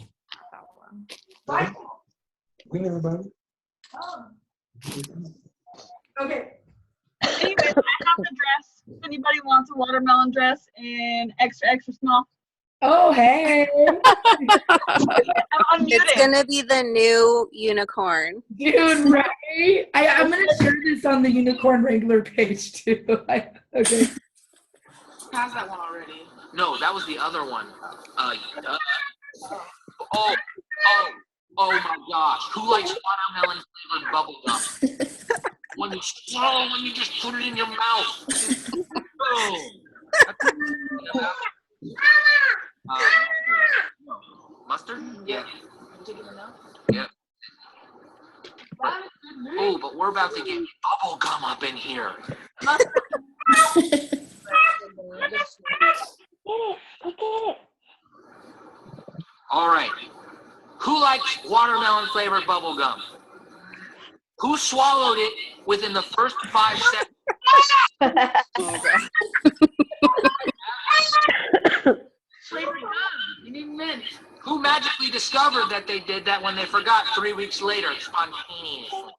Okay. Anyways, I have the dress. If anybody wants a watermelon dress in extra small. Oh, hey. It's going to be the new unicorn. Dude, right? I'm going to share this on the Unicorn Wrangler page, too. Okay. How's that one already? No, that was the other one. Oh my gosh. Who likes watermelon flavored bubble gum? When you swallow, when you just put it in your mouth. Boom. Mustard? Yeah. Yeah. Oh, but we're about to get bubble gum up in here. All right. Who likes watermelon flavored bubble gum? Who swallowed it within the first 5 seconds? Oh, God. Flavored gum. You need mint. Who magically discovered that they did that when they forgot 3 weeks later, spontaneously?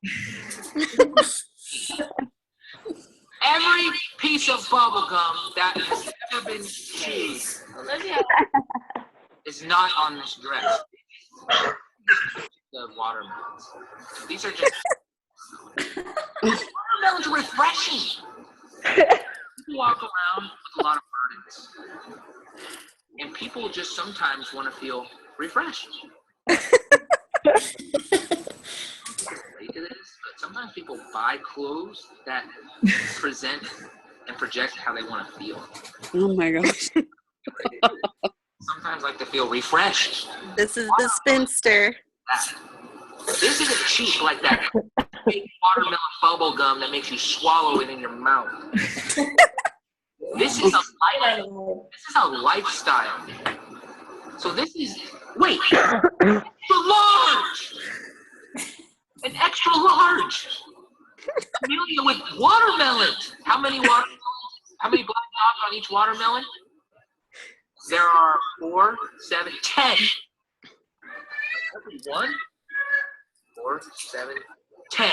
Every piece of bubble gum that has ever been chewed is not on this dress. The watermelons. These are just watermelons are refreshing. People walk around with a lot of burdens. And people just sometimes want to feel refreshed. But sometimes people buy clothes that present and project how they want to feel. Oh my gosh. Sometimes like to feel refreshed. This is the spinster. This isn't cheap like that big watermelon bubble gum that makes you swallow it in your mouth. This is a lifestyle. So this is extra large. An extra large. Amelia with watermelon. How many watermelons? How many black dots on each watermelon? There are 4, 7, 10. Every 1, 4, 7, 10.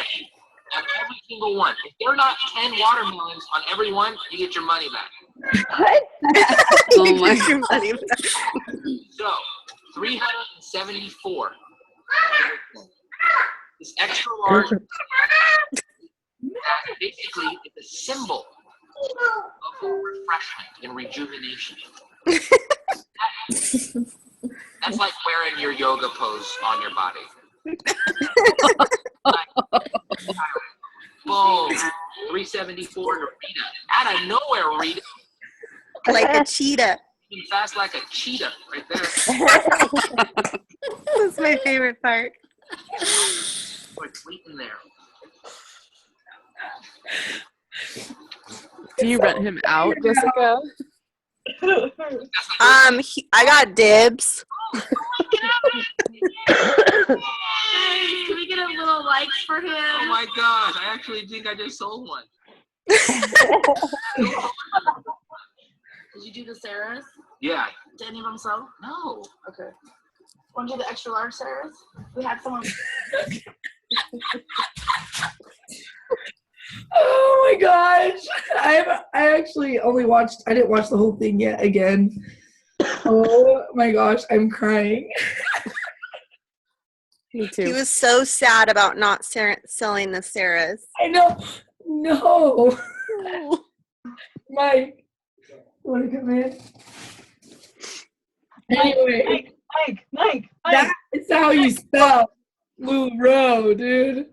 On every single one. If there are not 10 watermelons on every one, you get your money back. What? Oh my God. So, 374. This extra large basically is a symbol of refreshment and rejuvenation. That's like wearing your yoga pose on your body. Boom. 374 to Rita. Out of nowhere, Rita. Like a cheetah. Moving fast like a cheetah right there. That's my favorite part. We're sleeping there. Do you rent him out, Jessica? I got dibs. Can we get a little likes for him? Oh my gosh, I actually think I just sold one. Did you do the Sarah's? Yeah. Did any of them sell? No. Okay. Want to do the extra large Sarah's? We had someone. Oh my gosh. I actually only watched, I didn't watch the whole thing yet again. Oh my gosh, I'm crying. Me too. He was so sad about not selling the Sarah's. I know. No. Mike, you want to come in? Anyway. Mike. That is how you spell LuLaRoe, dude.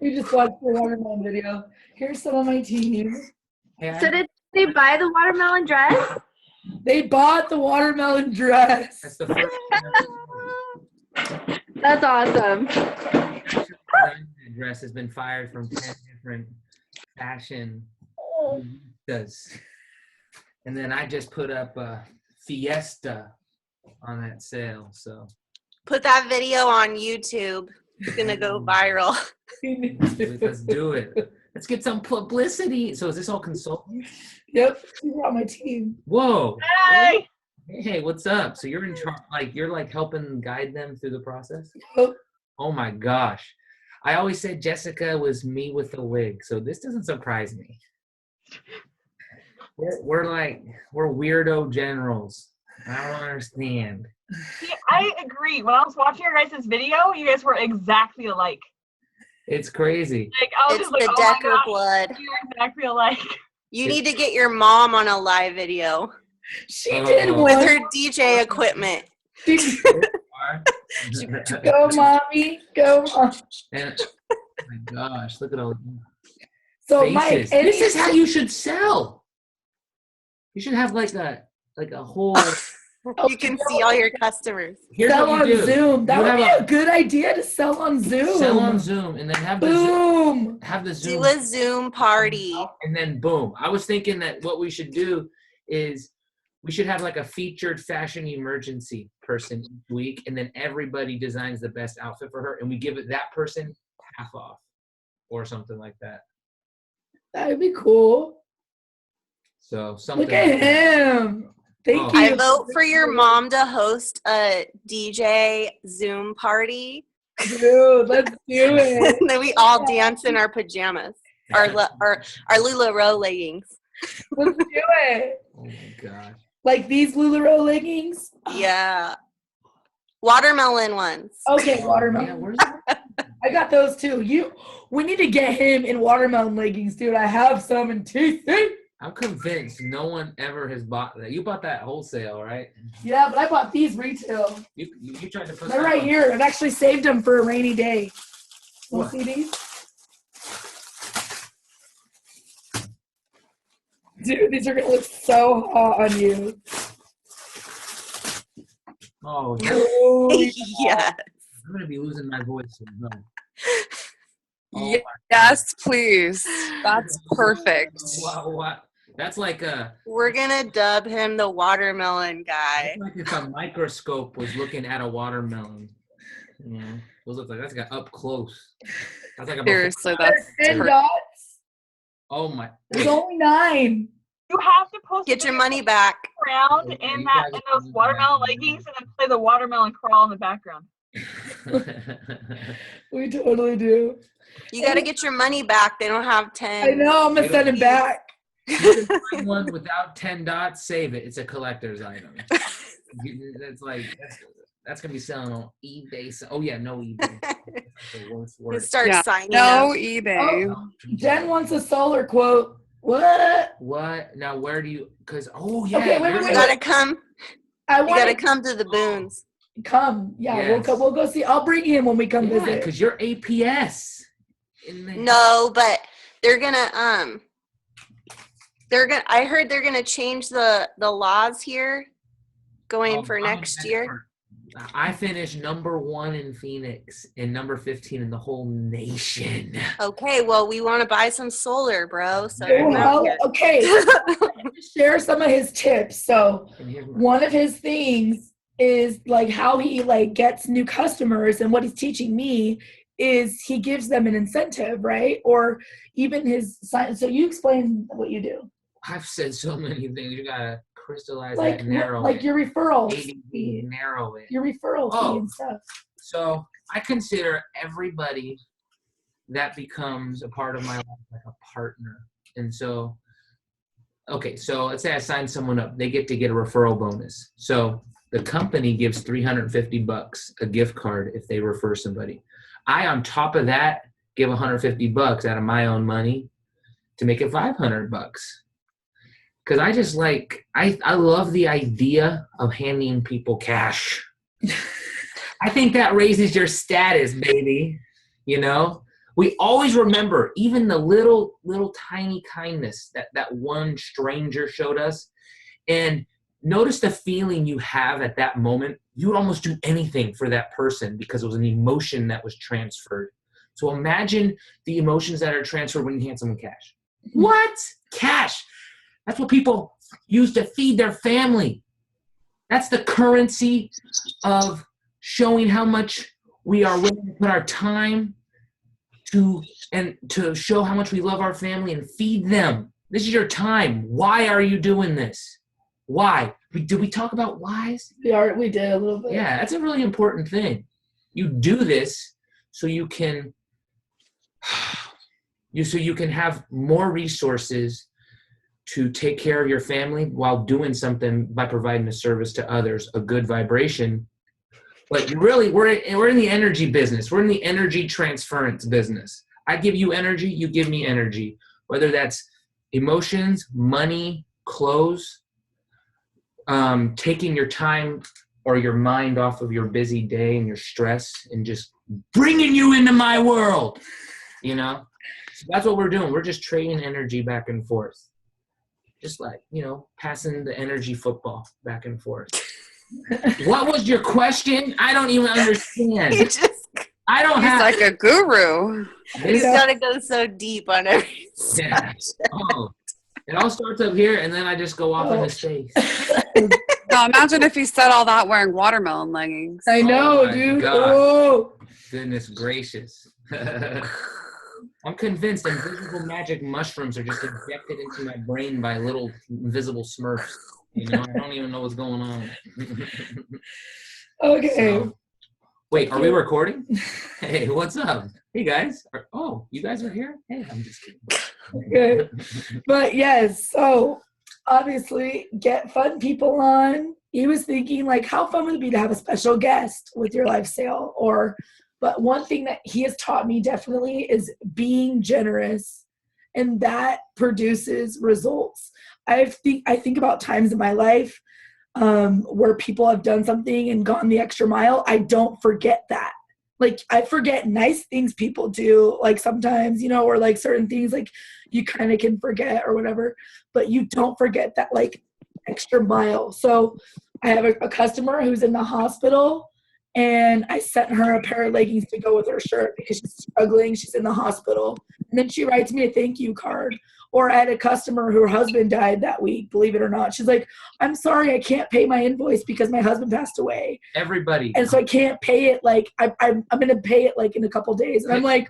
We just watched the watermelon video. Here's some of my team. So did they buy the watermelon dress? They bought the watermelon dress. That's the first. That's awesome. The dress has been fired from 10 different fashion does. And then I just put up a Fiesta on that sale. So Put that video on YouTube. It's gonna go viral. let's do it. Let's get some publicity. So is this all consulting? Yep, you're on my team. Whoa. Hey. Hey, what's up? So you're in charge, like you're like helping guide them through the process? Yep. Oh my gosh. I always said Jessica was me with a wig, so this doesn't surprise me. We're weirdo generals. I don't understand. See, I agree. When I was watching your guys' video, you guys were exactly alike. It's crazy. Like I was It's just like, the oh my Decker gosh, blood. you're exactly alike. You need to get your mom on a live video. She did with one. her DJ equipment. Go, mommy. Go, mom. And, oh my gosh, look at all So, faces. Mike, This is how you should sell. You should have like a whole. You can see all your customers. Here's Sell what on you do. Zoom. That You would have be a good idea to sell on Zoom. Sell on Zoom and then have the Boom. have the Zoom. Do a Zoom party. And then boom. I was thinking that what we should do is we should have like a featured fashion emergency person each week, and then everybody designs the best outfit for her, and we give it that person half off or something like that. That would be cool. So something. Look at him. Thank you. I vote for your mom to host a DJ Zoom party. Dude, let's do it. And then we all dance in our pajamas. Our LuLaRoe leggings. Let's do it. Oh my gosh. Like these LuLaRoe leggings? Yeah. Watermelon ones. Okay, watermelon. I got those too. We need to get him in watermelon leggings, dude. I have some in TC. I'm convinced no one ever has bought that. You bought that wholesale, right? Yeah, but I bought these retail. You tried to put They're that right on. here. I've actually saved them for a rainy day. Want to see these? Dude, these are going to look so hot on you. Oh, Yes. I'm going to be losing my voice. Yes, please. That's perfect. What? That's like a. We're gonna dub him the watermelon guy. Like if a microscope was looking at a watermelon. You know, those look like that's got up close. That's like a Seriously, that's 10 dots. Oh my! There's only 9. You have to post. Get your money back. Around in those watermelon leggings, and then play the watermelon crawl in the background. We totally do. You got to get your money back. They don't have 10. I know. I'm gonna send it back. You can find one without 10 dots. Save it. It's a collector's item. It's like that's gonna be selling on eBay. Oh yeah, no eBay. The worst word. Start signing no up. eBay. Oh, Jen wants a solar quote. What? What? Now where do you? Because yeah. Okay, wait, You gotta come. I You want gotta come to the Boons. Come. Yeah, Yes. we'll go see. I'll bring him when we come Yeah, visit. because you're APS. No, but they're gonna I heard they're gonna change the laws here going for next year. I finished number 1 in Phoenix and number 15 in the whole nation. Okay, well we want to buy some solar, bro. So Okay. Share some of his tips. So one of his things is like how he like gets new customers, and what he's teaching me is he gives them an incentive, right? Or even his sign. So you explain what you do. I've said so many things. You gotta crystallize Like that, narrow like it. your referrals. ADD, narrow it. Your referral fee and stuff. So I consider everybody that becomes a part of my life like a partner. And so, okay, so let's say I sign someone up. They get to get a referral bonus. So the company gives $350 a gift card if they refer somebody. I, on top of that, give $150 out of my own money to make it $500. Because I just like, I love the idea of handing people cash. I think that raises your status, baby. You know? We always remember even the little tiny kindness that one stranger showed us. And notice the feeling you have at that moment. You would almost do anything for that person because it was an emotion that was transferred. So imagine the emotions that are transferred when you hand someone cash. What? Cash. That's what people use to feed their family. That's the currency of showing how much we are willing to put our time to show how much we love our family and feed them. This is your time. Why are you doing this? Why? Did we talk about whys? We did a little bit. Yeah, that's a really important thing. You do this so you can have more resources to take care of your family while doing something by providing a service to others, a good vibration. But really, we're in the energy business. We're in the energy transference business. I give you energy, you give me energy. Whether that's emotions, money, clothes, taking your time or your mind off of your busy day and your stress and just bringing you into my world, you know? So that's what we're doing. We're just trading energy back and forth. Just like, you know, passing the energy football back and forth. What was your question? I don't even understand. He's like a guru. He's got to go so deep on everything. Yeah. Oh, it all starts up here, and then I just go off into space. Now imagine if he said all that wearing watermelon leggings. I know, my dude. God. Oh. Goodness gracious. I'm convinced invisible magic mushrooms are just injected into my brain by little invisible smurfs. You know, I don't even know what's going on. Okay. So, wait, are we recording? Hey, what's up? Hey, guys. You guys are here? Hey, I'm just kidding. Good. But yes, so obviously get fun people on. He was thinking like, how fun would it be to have a special guest with your life sale? But one thing that he has taught me definitely is being generous, and that produces results. I think about times in my life where people have done something and gone the extra mile. I don't forget that. Like, I forget nice things people do, like sometimes, you know, or like certain things like you kind of can forget or whatever, but you don't forget that like extra mile. So I have a customer who's in the hospital, And I sent her a pair of leggings to go with her shirt because she's struggling. She's in the hospital. And then she writes me a thank you card. Or I had a customer who her husband died that week, believe it or not. She's like, I'm sorry, I can't pay my invoice because my husband passed away. Everybody. And so I can't pay it. Like, I'm going to pay it like in a couple days. And I'm like,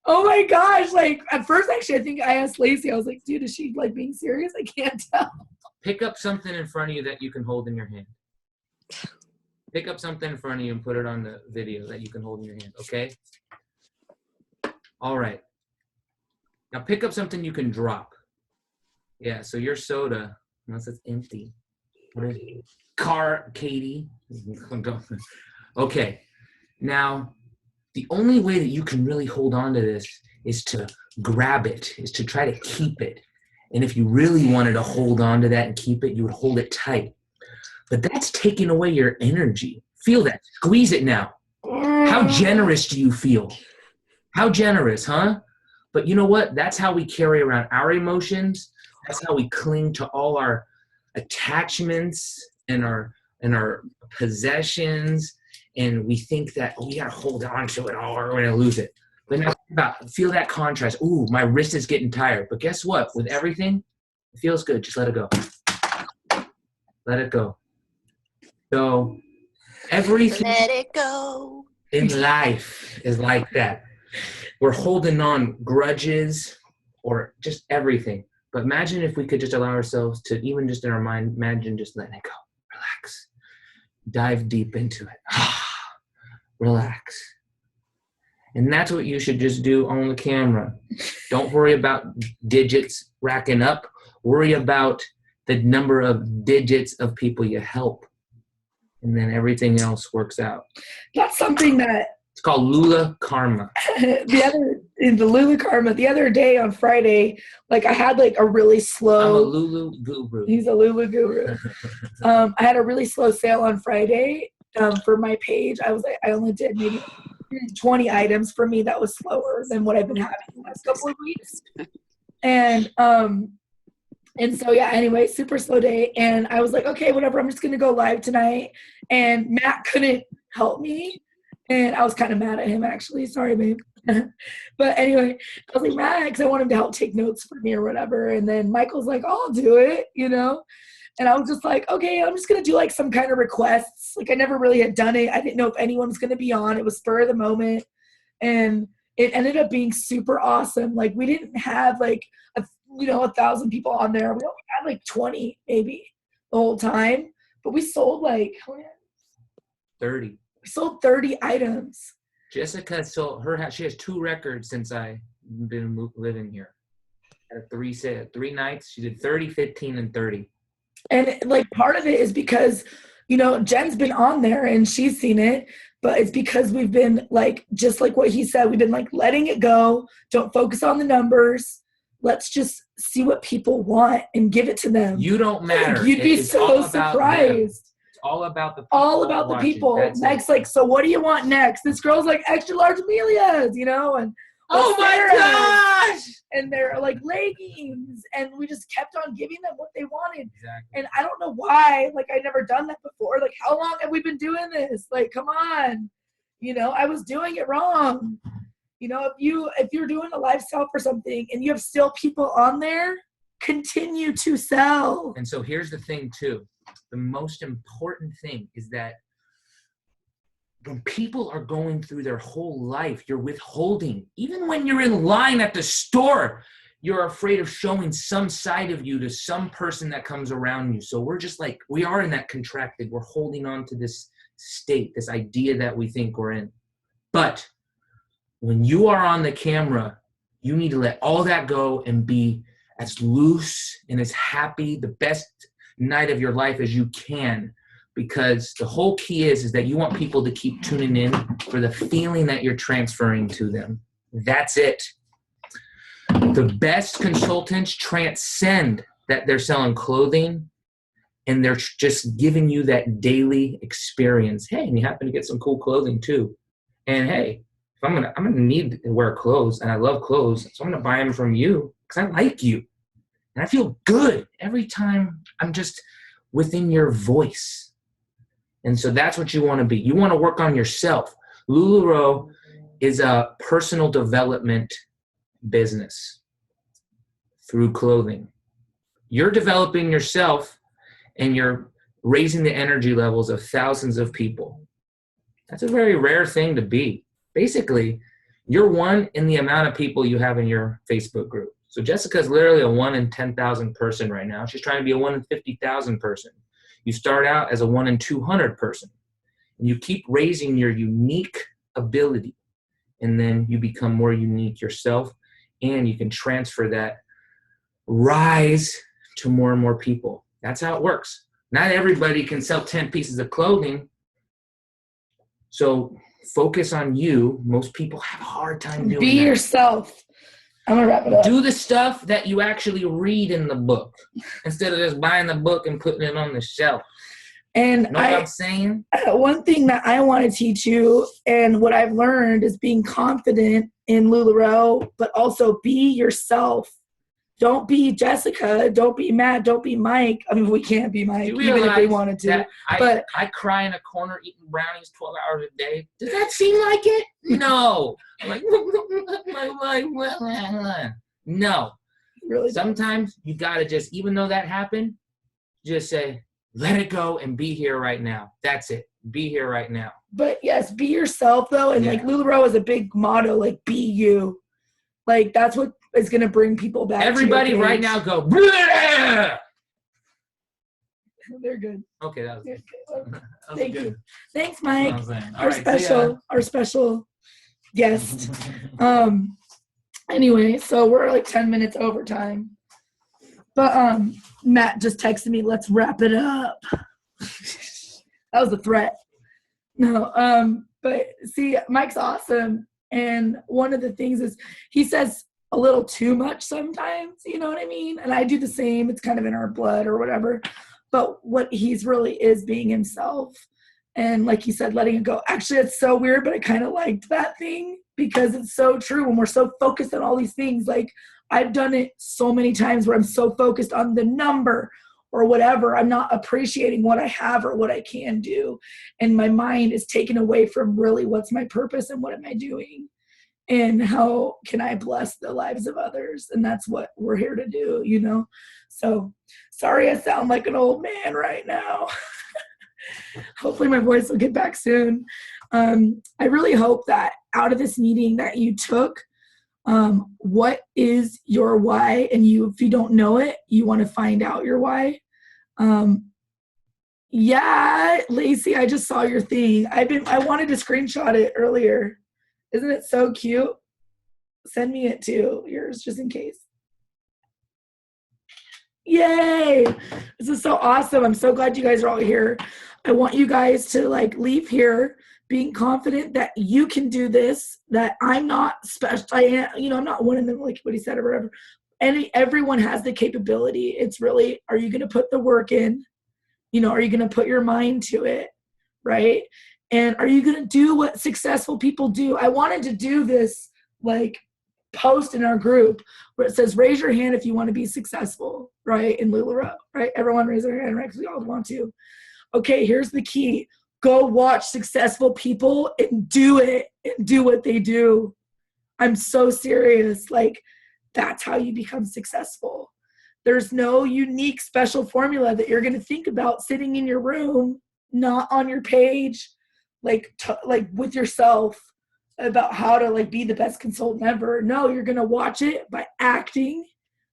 oh my gosh. Like, at first, actually, I think I asked Lacey, I was like, dude, is she like being serious? I can't tell. Pick up something in front of you that you can hold in your hand. Pick up something in front of you and put it on the video that you can hold in your hand, okay? All right. Now pick up something you can drop. Yeah, so your soda, unless it's empty. What is it? Katie. Okay. Now, the only way that you can really hold on to this is to grab it, is to try to keep it. And if you really wanted to hold on to that and keep it, you would hold it tight. But that's taking away your energy. Feel that. Squeeze it now. How generous do you feel? How generous, huh? But you know what? That's how we carry around our emotions. That's how we cling to all our attachments and our possessions. And we think that, oh, we got to hold on to it all or we're going to lose it. But now feel that contrast. Ooh, my wrist is getting tired. But guess what? With everything, it feels good. Just let it go. Let it go. So everything Let it go. in life is like that. We're holding on grudges or just everything. But imagine if we could just allow ourselves to, even just in our mind, imagine just letting it go. Relax. Dive deep into it. Relax. And that's what you should just do on the camera. Don't worry about digits racking up. Worry about the number of digits of people you help. And then everything else works out. That's something that it's called Lula Karma. the Lula Karma, the other day on Friday, like I had like a really slow. I'm a Lulu guru. He's a Lulu guru. I had a really slow sale on Friday for my page. I only did maybe 20 items. For me, that was slower than what I've been having the last couple of weeks. And so, yeah, anyway, super slow day. And I was like, okay, whatever, I'm just going to go live tonight. And Matt couldn't help me. And I was kind of mad at him, actually. Sorry, babe. But anyway, I was like, Matt, because I want him to help take notes for me or whatever. And then Michael's like, I'll do it, you know? And I was just like, okay, I'm just going to do like some kind of requests. Like I never really had done it. I didn't know if anyone was going to be on. It was spur of the moment. And it ended up being super awesome. Like we didn't have like 1,000 people on there. We only had like 20 maybe the whole time, but we sold like 30. We sold 30 items. Jessica sold she has 2 records since I've been living here. At 3 nights, she did 30, 15, and 30. And like part of it is because, Jen's been on there and she's seen it, but it's because we've been like, just like what he said, we've been like letting it go. Don't focus on the numbers. Let's just see what people want and give it to them. You don't matter. You'd be so surprised. It's all about the people. All about the people. Meg's like, so what do you want next? This girl's like extra large Amelia's, and oh my gosh! And they're like leggings, and we just kept on giving them what they wanted. Exactly. And I don't know why. Like I'd never done that before. Like how long have we been doing this? Like come on, I was doing it wrong. If you're doing a live sell for something and you have still people on there, continue to sell. And so here's the thing too. The most important thing is that when people are going through their whole life, you're withholding. Even when you're in line at the store, you're afraid of showing some side of you to some person that comes around you. So we're just like, we are in that contracted. We're holding on to this state, this idea that we think we're in. But when you are on the camera, you need to let all that go and be as loose and as happy, the best night of your life as you can. Because the whole key is that you want people to keep tuning in for the feeling that you're transferring to them. That's it. The best consultants transcend that they're selling clothing and they're just giving you that daily experience. Hey, and you happen to get some cool clothing too. And hey, if I'm gonna need to wear clothes, and I love clothes, so I'm gonna buy them from you because I like you, and I feel good every time I'm just within your voice. And so that's what you want to be. You want to work on yourself. LuLaRoe is a personal development business through clothing. You're developing yourself and you're raising the energy levels of thousands of people. That's a very rare thing to be. Basically, you're one in the amount of people you have in your Facebook group. So Jessica's literally a 1 in 10,000 person right now. She's trying to be a 1 in 50,000 person. You start out as a 1 in 200 person. And you keep raising your unique ability. And then you become more unique yourself. And you can transfer that rise to more and more people. That's how it works. Not everybody can sell 10 pieces of clothing. So focus on you. Most people have a hard time doing Be that. yourself. I'm gonna wrap it up. Do the stuff that you actually read in the book instead of just buying the book and putting it on the shelf. And know what I'm saying? One thing that I want to teach you, and what I've learned, is being confident in LuLaRoe, but also be yourself. Don't be Jessica. Don't be Matt. Don't be Mike. I mean, we can't be Mike, You even if we realize wanted to. that But I cry in a corner eating brownies 12 hours a day. Does that seem like it? No. I'm like, no. Really? Sometimes you got to just, even though that happened, just say, let it go and be here right now. That's it. Be here right now. But yes, be yourself though. And like LuLaRoe is a big motto, like be you. Like that's what is going to bring people back. Everybody to your right page. now go, bleh! They're good. Okay, that was good. That was Thank good. you. Thanks, Mike. That's what I'm saying. All Our right, see ya. special guest. Anyway, so we're like 10 minutes over time. But Matt just texted me, let's wrap it up. That was a threat. No, but see, Mike's awesome. And one of the things is he says a little too much sometimes, you know what I mean? And I do the same. It's kind of in our blood or whatever. But what he's really is being himself. And like he said, letting it go. Actually, it's so weird, but I kind of liked that thing because it's so true. When we're so focused on all these things, like I've done it so many times where I'm so focused on the number or whatever, I'm not appreciating what I have or what I can do. And my mind is taken away from really what's my purpose and what am I doing? And how can I bless the lives of others? And that's what we're here to do, you know? So sorry I sound like an old man right now. Hopefully my voice will get back soon. I really hope that out of this meeting that you took, what is your why? And if you don't know it, you want to find out your why. Yeah, Lacey, I just saw your thing. I wanted to screenshot it earlier. Isn't it so cute? Send me it too, yours, just in case. Yay! This is so awesome. I'm so glad you guys are all here. I want you guys to like leave here being confident that you can do this, that I'm not special. I am, I'm not one of them, like what he said or whatever. Everyone has the capability. It's really, are you going to put the work in? Are you going to put your mind to it? Right? And are you going to do what successful people do? I wanted to do this like post in our group where it says, raise your hand if you want to be successful, right? In LuLaRoe, right? Everyone raise their hand, right? Because we all want to. Okay, here's the key. Go watch successful people and do it and do what they do. I'm so serious. Like, that's how you become successful. There's no unique special formula that you're going to think about sitting in your room, not on your page, like with yourself about how to like be the best consultant ever. No, you're going to watch it by acting,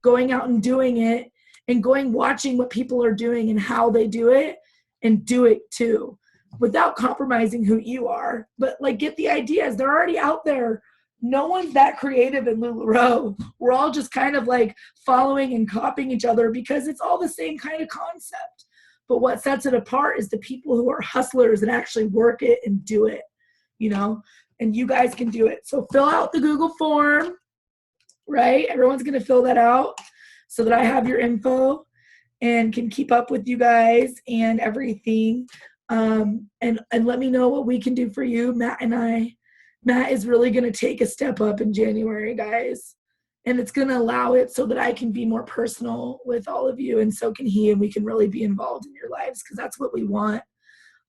going out and doing it, and watching what people are doing and how they do it, and do it too, without compromising who you are. But like, get the ideas. They're already out there. No one's that creative in LuLaRoe. We're all just kind of like following and copying each other because it's all the same kind of concept. But what sets it apart is the people who are hustlers and actually work it and do it, and you guys can do it. So fill out the Google form, right? Everyone's going to fill that out so that I have your info and can keep up with you guys and everything. And let me know what we can do for you, Matt and I. Matt is really going to take a step up in January, guys. And it's going to allow it so that I can be more personal with all of you, and so can he, and we can really be involved in your lives because that's what we want.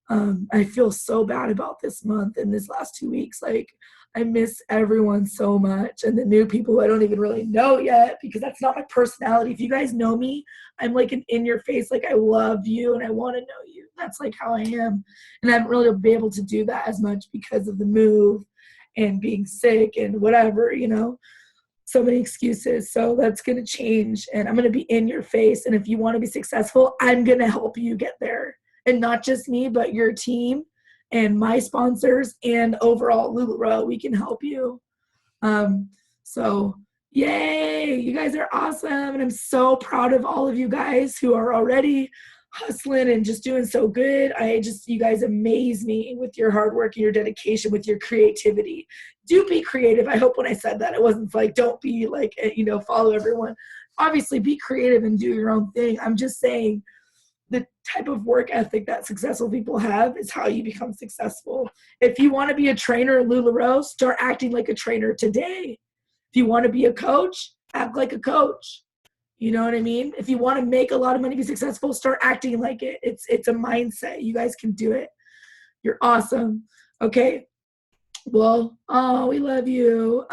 I feel so bad about this month and this last 2 weeks. Like, I miss everyone so much, and the new people I don't even really know yet, because that's not my personality. If you guys know me, I'm like an in your face, like I love you and I want to know you. That's like how I am. And I haven't really been able to do that as much because of the move and being sick and whatever, you know, so many excuses. So that's going to change, and I'm going to be in your face. And if you want to be successful, I'm going to help you get there. And not just me, but your team and my sponsors and overall LuLaRoe, we can help you. So yay, you guys are awesome. And I'm so proud of all of you guys who are already hustling and just doing so good. You guys amaze me with your hard work and your dedication, with your creativity. Do be creative. I hope when I said that, it wasn't like, don't be like, you know, follow everyone. Obviously be creative and do your own thing. I'm just saying, the type of work ethic that successful people have is how you become successful. If you want to be a trainer at LuLaRoe, start acting like a trainer today. If you want to be a coach, act like a coach. You know what I mean? If you want to make a lot of money, be successful, start acting like it. It's a mindset. You guys can do it. You're awesome. Okay. Well, we love you.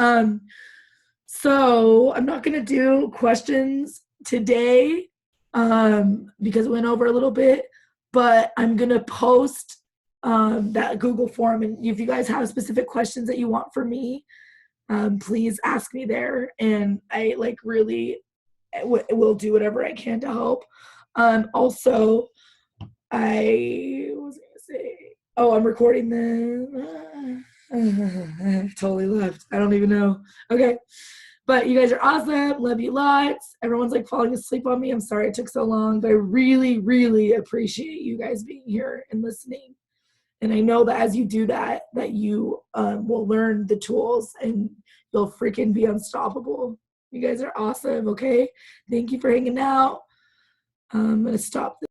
So I'm not going to do questions today, because it went over a little bit, but I'm going to post that Google form. And if you guys have specific questions that you want from me, please ask me there. And I really will do whatever I can to help. Also, I was going to say, I'm recording the, totally left. I don't even know. Okay. But you guys are awesome. Love you lots. Everyone's like falling asleep on me. I'm sorry it took so long, but I really, really appreciate you guys being here and listening. And I know that as you do that, that you will learn the tools and you'll freaking be unstoppable. You guys are awesome. Okay. Thank you for hanging out. I'm going to stop this.